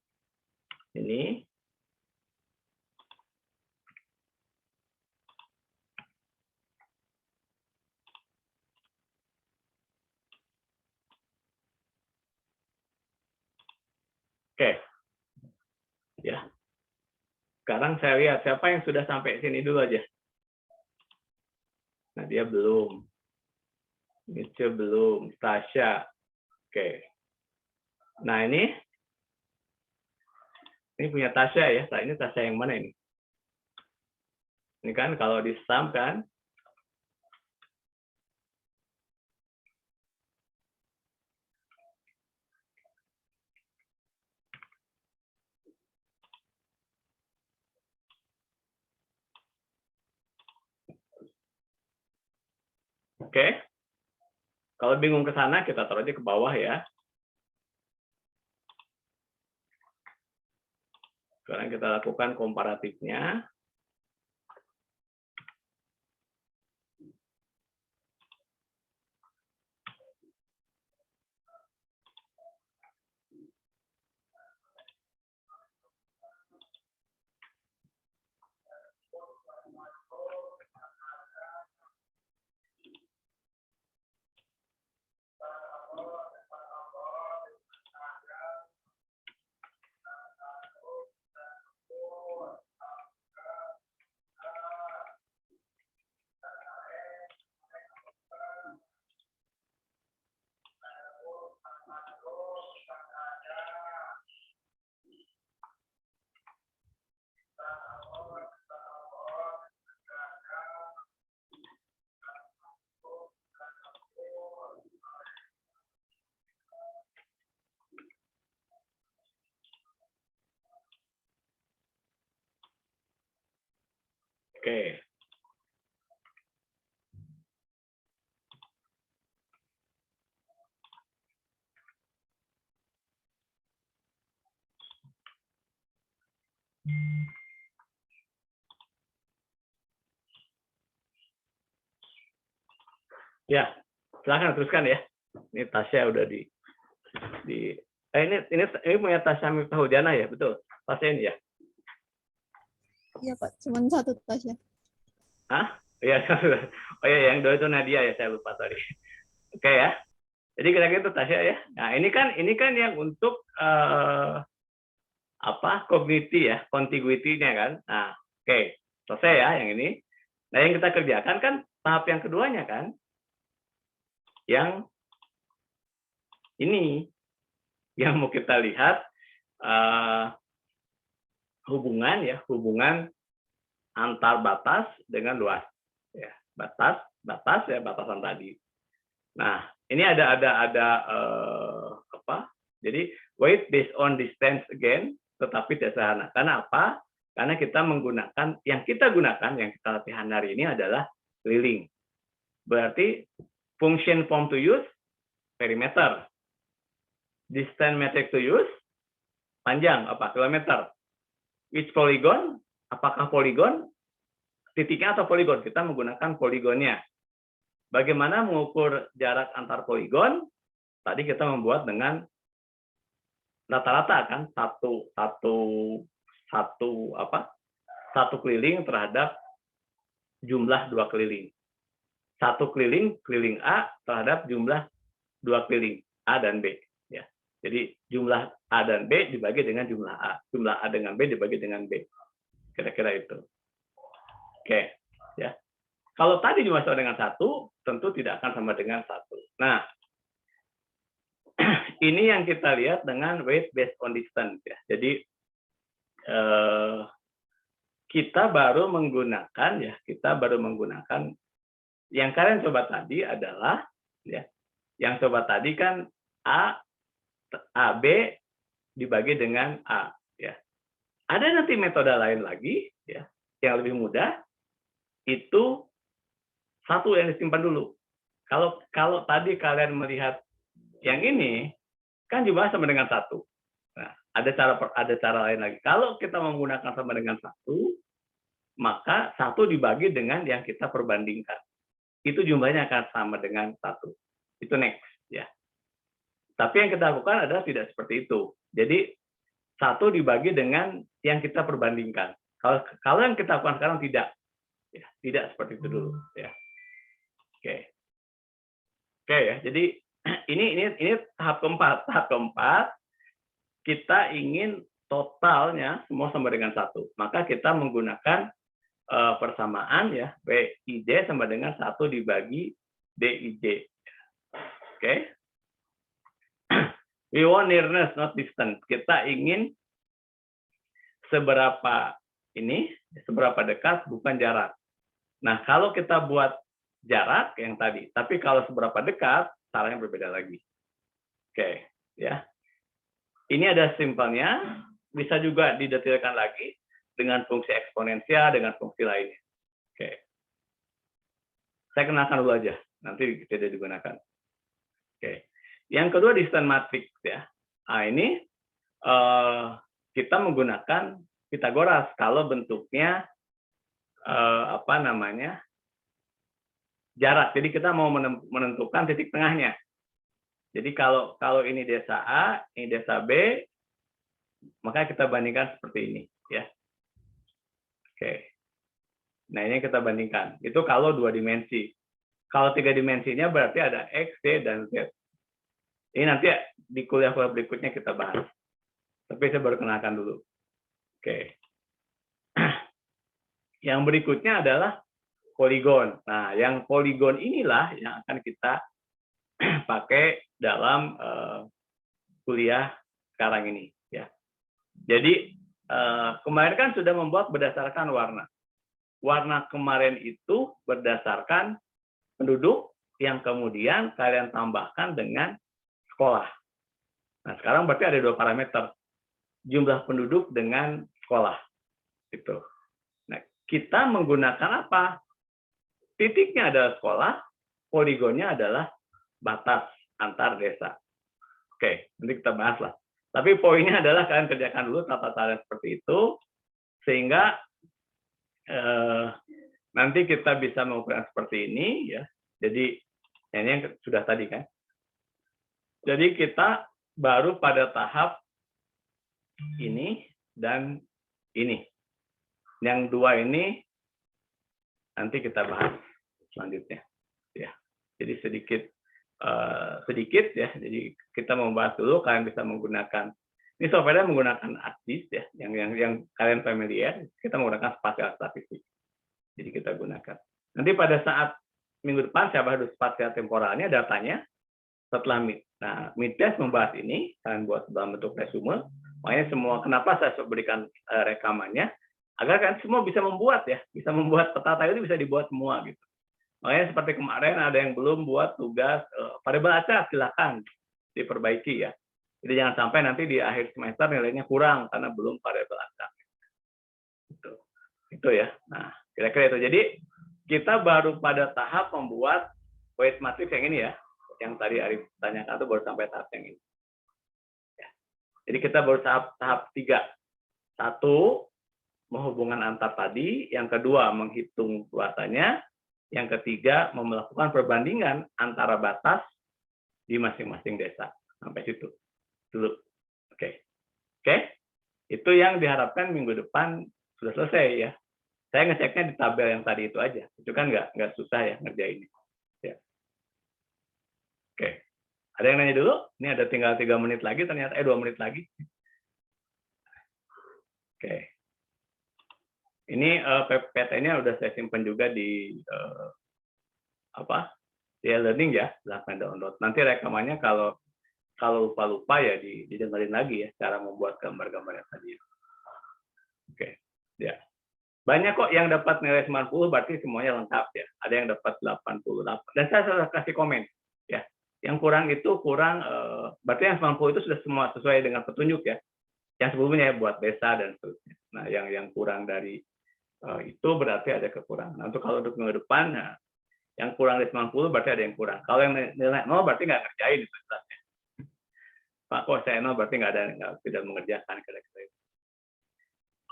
ini. Oke. Ya. Sekarang saya lihat siapa yang sudah sampai sini dulu aja. Nah, dia belum. Nietzsche belum. Tasya. Oke. Nah, ini punya Tasya ya. Nah, ini Tasya yang mana ini? Ini kan kalau di sum kan. Oke. Kalau bingung ke sana, kita taruh aja ke bawah ya. Sekarang kita lakukan komparatifnya. Oke. Ya, silakan teruskan ya. Ini Tasya udah ini punya Tasya Miftahudjana ya, betul? Tasya ini ya? Iya Pak, cuma satu tasnya. Hah? Iya, oh ya, yang dua itu Nadia ya, saya lupa tadi. Oke ya. Jadi kira-kira itu Tasya ya. Nah, ini kan yang untuk kogniti ya, contiguity-nya kan. Nah, oke. Selesai ya yang ini. Nah, yang kita kerjakan kan tahap yang keduanya kan. Yang ini yang mau kita lihat hubungan antar batas dengan luas ya, batasan tadi. Nah, ini ada jadi weight based on distance again, tetapi tidak sederhana. Karena apa? Karena kita menggunakan yang kita latihan hari ini adalah keliling. Berarti function form to use perimeter, distance metric to use panjang kilometer. Which polygon? Apakah poligon? Titiknya atau poligon? Kita menggunakan poligonnya. Bagaimana mengukur jarak antar poligon? Tadi kita membuat dengan rata-rata kan satu keliling terhadap jumlah 2 keliling. Satu keliling A terhadap jumlah 2 keliling A dan B ya. Jadi jumlah A dan B dibagi dengan jumlah A dengan B dibagi dengan B. Kira-kira itu. Oke, ya. Kalau tadi cuma sama dengan 1, tentu tidak akan sama dengan 1. Nah, ini yang kita lihat dengan weight based on distance ya. Jadi kita baru menggunakan yang kalian coba tadi adalah ya, yang coba tadi kan AB dibagi dengan A ya. Ada nanti metode lain lagi ya yang lebih mudah, itu 1 yang disimpan dulu. Kalau tadi kalian melihat yang ini kan jumlah sama dengan 1. Nah, ada cara lain lagi. Kalau kita menggunakan sama dengan 1, maka 1 dibagi dengan yang kita perbandingkan. Itu jumlahnya akan sama dengan 1. Itu next ya. Tapi yang kita lakukan adalah tidak seperti itu. Jadi 1 dibagi dengan yang kita perbandingkan. Kalau yang kita lakukan sekarang tidak seperti itu dulu ya. Oke ya. Jadi ini tahap keempat. Tahap keempat kita ingin totalnya semua sama dengan 1. Maka kita menggunakan persamaan ya, BIJ sama dengan 1 dibagi DIJ. Oke. We want nearness not distance. Kita ingin seberapa dekat bukan jarak. Nah, kalau kita buat jarak yang tadi, tapi kalau seberapa dekat caranya berbeda lagi. Oke, ya. Ini ada simpelnya, bisa juga didetailkan lagi dengan fungsi eksponensial, dengan fungsi lainnya. Oke. Saya kenalkan dulu aja. nanti tidak digunakan. Oke. Yang kedua distance matrix ya. Nah, ini kita menggunakan Pitagoras kalau bentuknya apa namanya? Jarak. Jadi kita mau menentukan titik tengahnya. Jadi kalau ini desa A, ini desa B, maka kita bandingkan seperti ini ya. Oke. Nah, ini kita bandingkan. Itu kalau 2 dimensi. Kalau 3 dimensinya berarti ada X, Y, dan Z. Ini nanti di kuliah berikutnya kita bahas. Tapi saya baru kenalkan dulu. Oke. Yang berikutnya adalah poligon. Nah, yang poligon inilah yang akan kita pakai dalam kuliah sekarang ini. Ya. Jadi, kemarin kan sudah membuat berdasarkan warna. Warna kemarin itu berdasarkan penduduk yang kemudian kalian tambahkan dengan sekolah. Nah, sekarang berarti ada 2 parameter. Jumlah penduduk dengan sekolah. Gitu. Nah, kita menggunakan apa? Titiknya adalah sekolah, poligonnya adalah batas antar desa. Oke, nanti kita bahas lah. Tapi poinnya adalah kalian kerjakan dulu tata cara seperti itu, sehingga nanti kita bisa mengukurkan seperti ini ya. Jadi ini yang sudah tadi kan. Jadi kita baru pada tahap ini dan ini. Yang 2 ini nanti kita bahas selanjutnya ya. Jadi sedikit ya. Jadi kita membahas dulu, kalian bisa menggunakan ini software menggunakan ArcGIS ya, yang kalian familiar. Kita menggunakan spasial statistik. Jadi kita gunakan. Nanti pada saat minggu depan saya bahas spasial temporalnya, datanya setelah Midtest membahas ini, kalian buat dalam bentuk resume. Makanya semua kenapa saya berikan rekamannya agar kalian semua bisa membuat ya, bisa membuat peta itu bisa dibuat semua gitu. Makanya seperti kemarin ada yang belum buat tugas variabel acak, silakan diperbaiki ya. Jadi jangan sampai nanti di akhir semester nilainya kurang karena belum variabel acak. Itu ya. Nah, kira-kira itu. Jadi kita baru pada tahap membuat weight matrix yang ini ya. Yang tadi Arif tanyakan itu baru sampai tahap yang ini. Ya. Jadi kita baru tahap 3. 1, menghubungkan antar tadi. Yang kedua, menghitung luasannya. Yang ketiga, melakukan perbandingan antara batas di masing-masing desa. Sampai situ dulu. Oke. Itu yang diharapkan minggu depan sudah selesai ya. Saya ngeceknya di tabel yang tadi itu aja. Itu kan nggak susah ya ngerjainnya. Ya. Oke. Ada yang nanya dulu? Ini ada tinggal 3 menit lagi ternyata. 2 menit lagi. Oke. Ini PPT-nya udah saya simpan juga di di e-learning ya, silahkan download. Nanti rekamannya kalau lupa-lupa ya didengarin lagi ya cara membuat gambar-gambar yang tadi. Oke, ya. Banyak kok yang dapat nilai 90, berarti semuanya lengkap ya. Ada yang dapat 88. Dan saya sudah kasih komen ya. Yang kurang itu berarti yang 90 itu sudah semua sesuai dengan petunjuk ya. Yang sebelumnya ya buat desa dan seterusnya. Nah, yang kurang dari itu berarti ada kekurangan. Nah, kalau untuk minggu depan, yang kurang dari 90 berarti ada yang kurang. Kalau yang nilai 0 berarti nggak ngerjain itu. Pak, kok saya 0 berarti tidak mengerjakan kira-kira itu.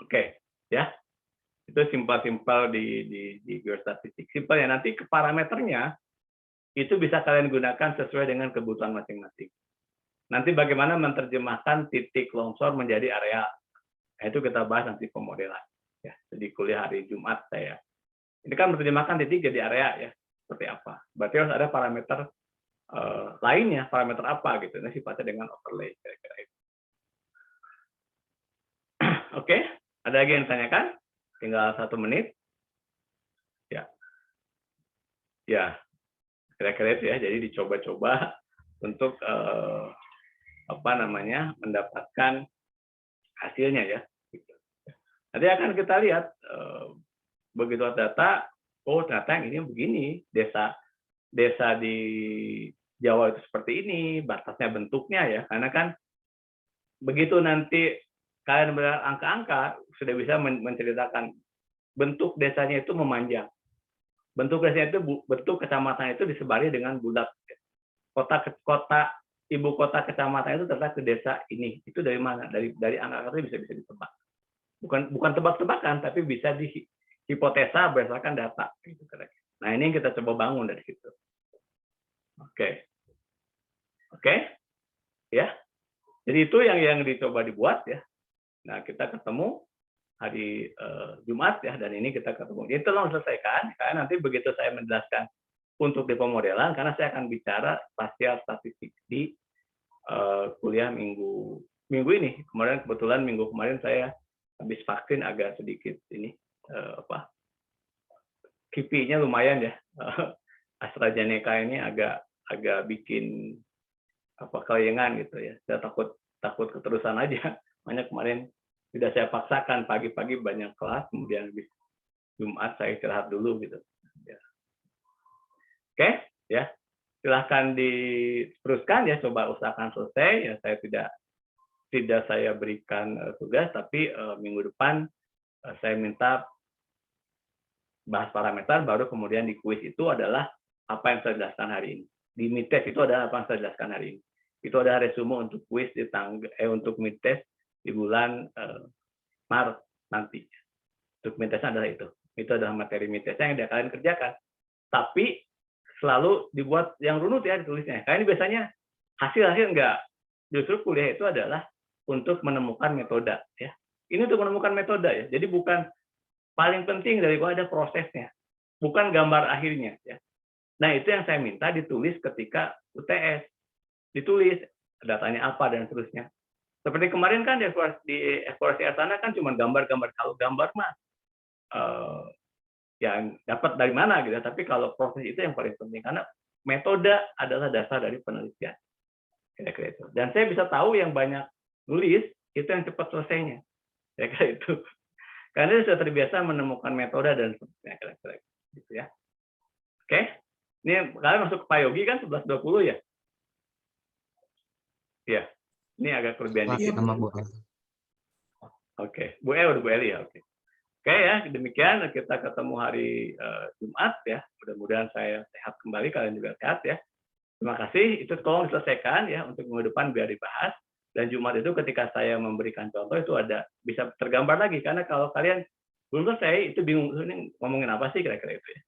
Oke, ya. Itu simpel-simpel di geostatistik. Simpel ya, nanti ke parameternya itu bisa kalian gunakan sesuai dengan kebutuhan masing-masing. Nanti bagaimana menerjemahkan titik longsor menjadi area. Nah, itu kita bahas nanti pemodelan. Ya, di kuliah hari Jumat saya. Ini kan menerjemahkan titik jadi area ya, seperti apa. Berarti harus ada parameter lainnya, parameter apa gitu. Ini sifatnya dengan overlay kira-kira itu. Oke, ada lagi yang ditanyakan? Tinggal 1 menit. Ya, kira-kira itu ya. Jadi dicoba-coba untuk mendapatkan hasilnya ya. Nanti akan kita lihat begitu data, oh ternyata yang ini begini, desa di Jawa itu seperti ini, batasnya bentuknya ya, karena kan begitu nanti kalian melihat angka-angka sudah bisa menceritakan bentuk desanya itu memanjang. Bentuk desanya itu bentuk kecamatan itu disebari dengan bulat. Ibu kota kecamatan itu terletak ke desa ini. Itu dari mana? Dari angka itu bisa ditebak. Bukan tebak-tebakan, tapi bisa dihipotesa berdasarkan data. Nah, ini yang kita coba bangun dari situ. Oke, ya. Jadi itu yang dicoba dibuat ya. Nah, kita ketemu hari Jumat ya, dan ini kita ketemu. Itu tolong selesaikan, karena nanti begitu saya menjelaskan untuk di pemodelan, karena saya akan bicara spasial statistik di kuliah minggu ini. Kemarin kebetulan minggu kemarin saya habis vaksin agak sedikit ini KIPI-nya lumayan ya. AstraZeneca ini agak bikin kelayangan gitu ya. Saya takut keterusan aja. Makanya kemarin tidak saya paksakan, pagi-pagi banyak kelas, kemudian habis Jumat saya istirahat dulu gitu. Ya. Oke, ya. Silahkan diteruskan ya, coba usahakan selesai ya. Saya tidak saya berikan tugas, tapi minggu depan saya minta bahas parameter, baru kemudian di kuis itu adalah apa yang saya jelaskan hari ini. Di mid test itu adalah apa yang saya jelaskan hari ini. Itu adalah resume untuk kuis untuk mid test di bulan Maret nanti. Untuk mid test adalah itu. Itu adalah materi mid test yang kalian kerjakan. Tapi selalu dibuat yang runut ya ditulisnya. Karena ini biasanya hasil enggak. Justru kuliah itu adalah untuk menemukan metode ya. Ini untuk menemukan metode ya. Jadi bukan paling penting daripada prosesnya, bukan gambar akhirnya ya. Nah, itu yang saya minta ditulis ketika UTS. Ditulis datanya apa dan seterusnya. Seperti kemarin kan di eksplorasi Asana kan cuma gambar-gambar. Kalau gambar mah yang dapat dari mana gitu, tapi kalau proses itu yang paling penting, karena metode adalah dasar dari penelitian. Kira-kira itu. Dan saya bisa tahu yang banyak nulis itu yang cepat selesainya. Kira-kira itu. Karena dia sudah terbiasa menemukan metode dan sebagainya, kira-kira gitu ya. Oke, ini kalian masuk ke Pak Yogi kan 11.20 ya? Iya, ini agak kelebihan dikit. Sama Bu. Oke, Bu Eli ya. Oke, ya, demikian kita ketemu hari Jumat ya. Mudah-mudahan saya sehat kembali, kalian juga sehat ya. Terima kasih. Itu tolong diselesaikan ya untuk minggu depan biar dibahas. Dan Jumat itu ketika saya memberikan contoh itu ada bisa tergambar lagi, karena kalau kalian belum selesai itu bingung ini ngomongin apa sih kira-kira itu ya.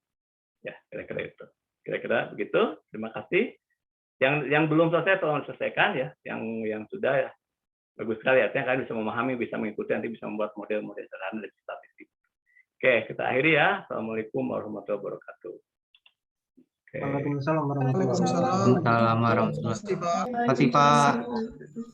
Ya, kira-kira itu. Kira-kira begitu. Terima kasih. Yang belum selesai tolong selesaikan ya. Yang sudah ya bagus sekali, artinya kalian bisa memahami, bisa mengikuti, nanti bisa membuat model-model sederhana dari statistik. Oke, kita akhiri ya. Assalamualaikum warahmatullahi wabarakatuh. Waalaikumsalam warahmatullahi wabarakatuh. Waalaikumsalam warahmatullahi wabarakatuh. Terima kasih Pak.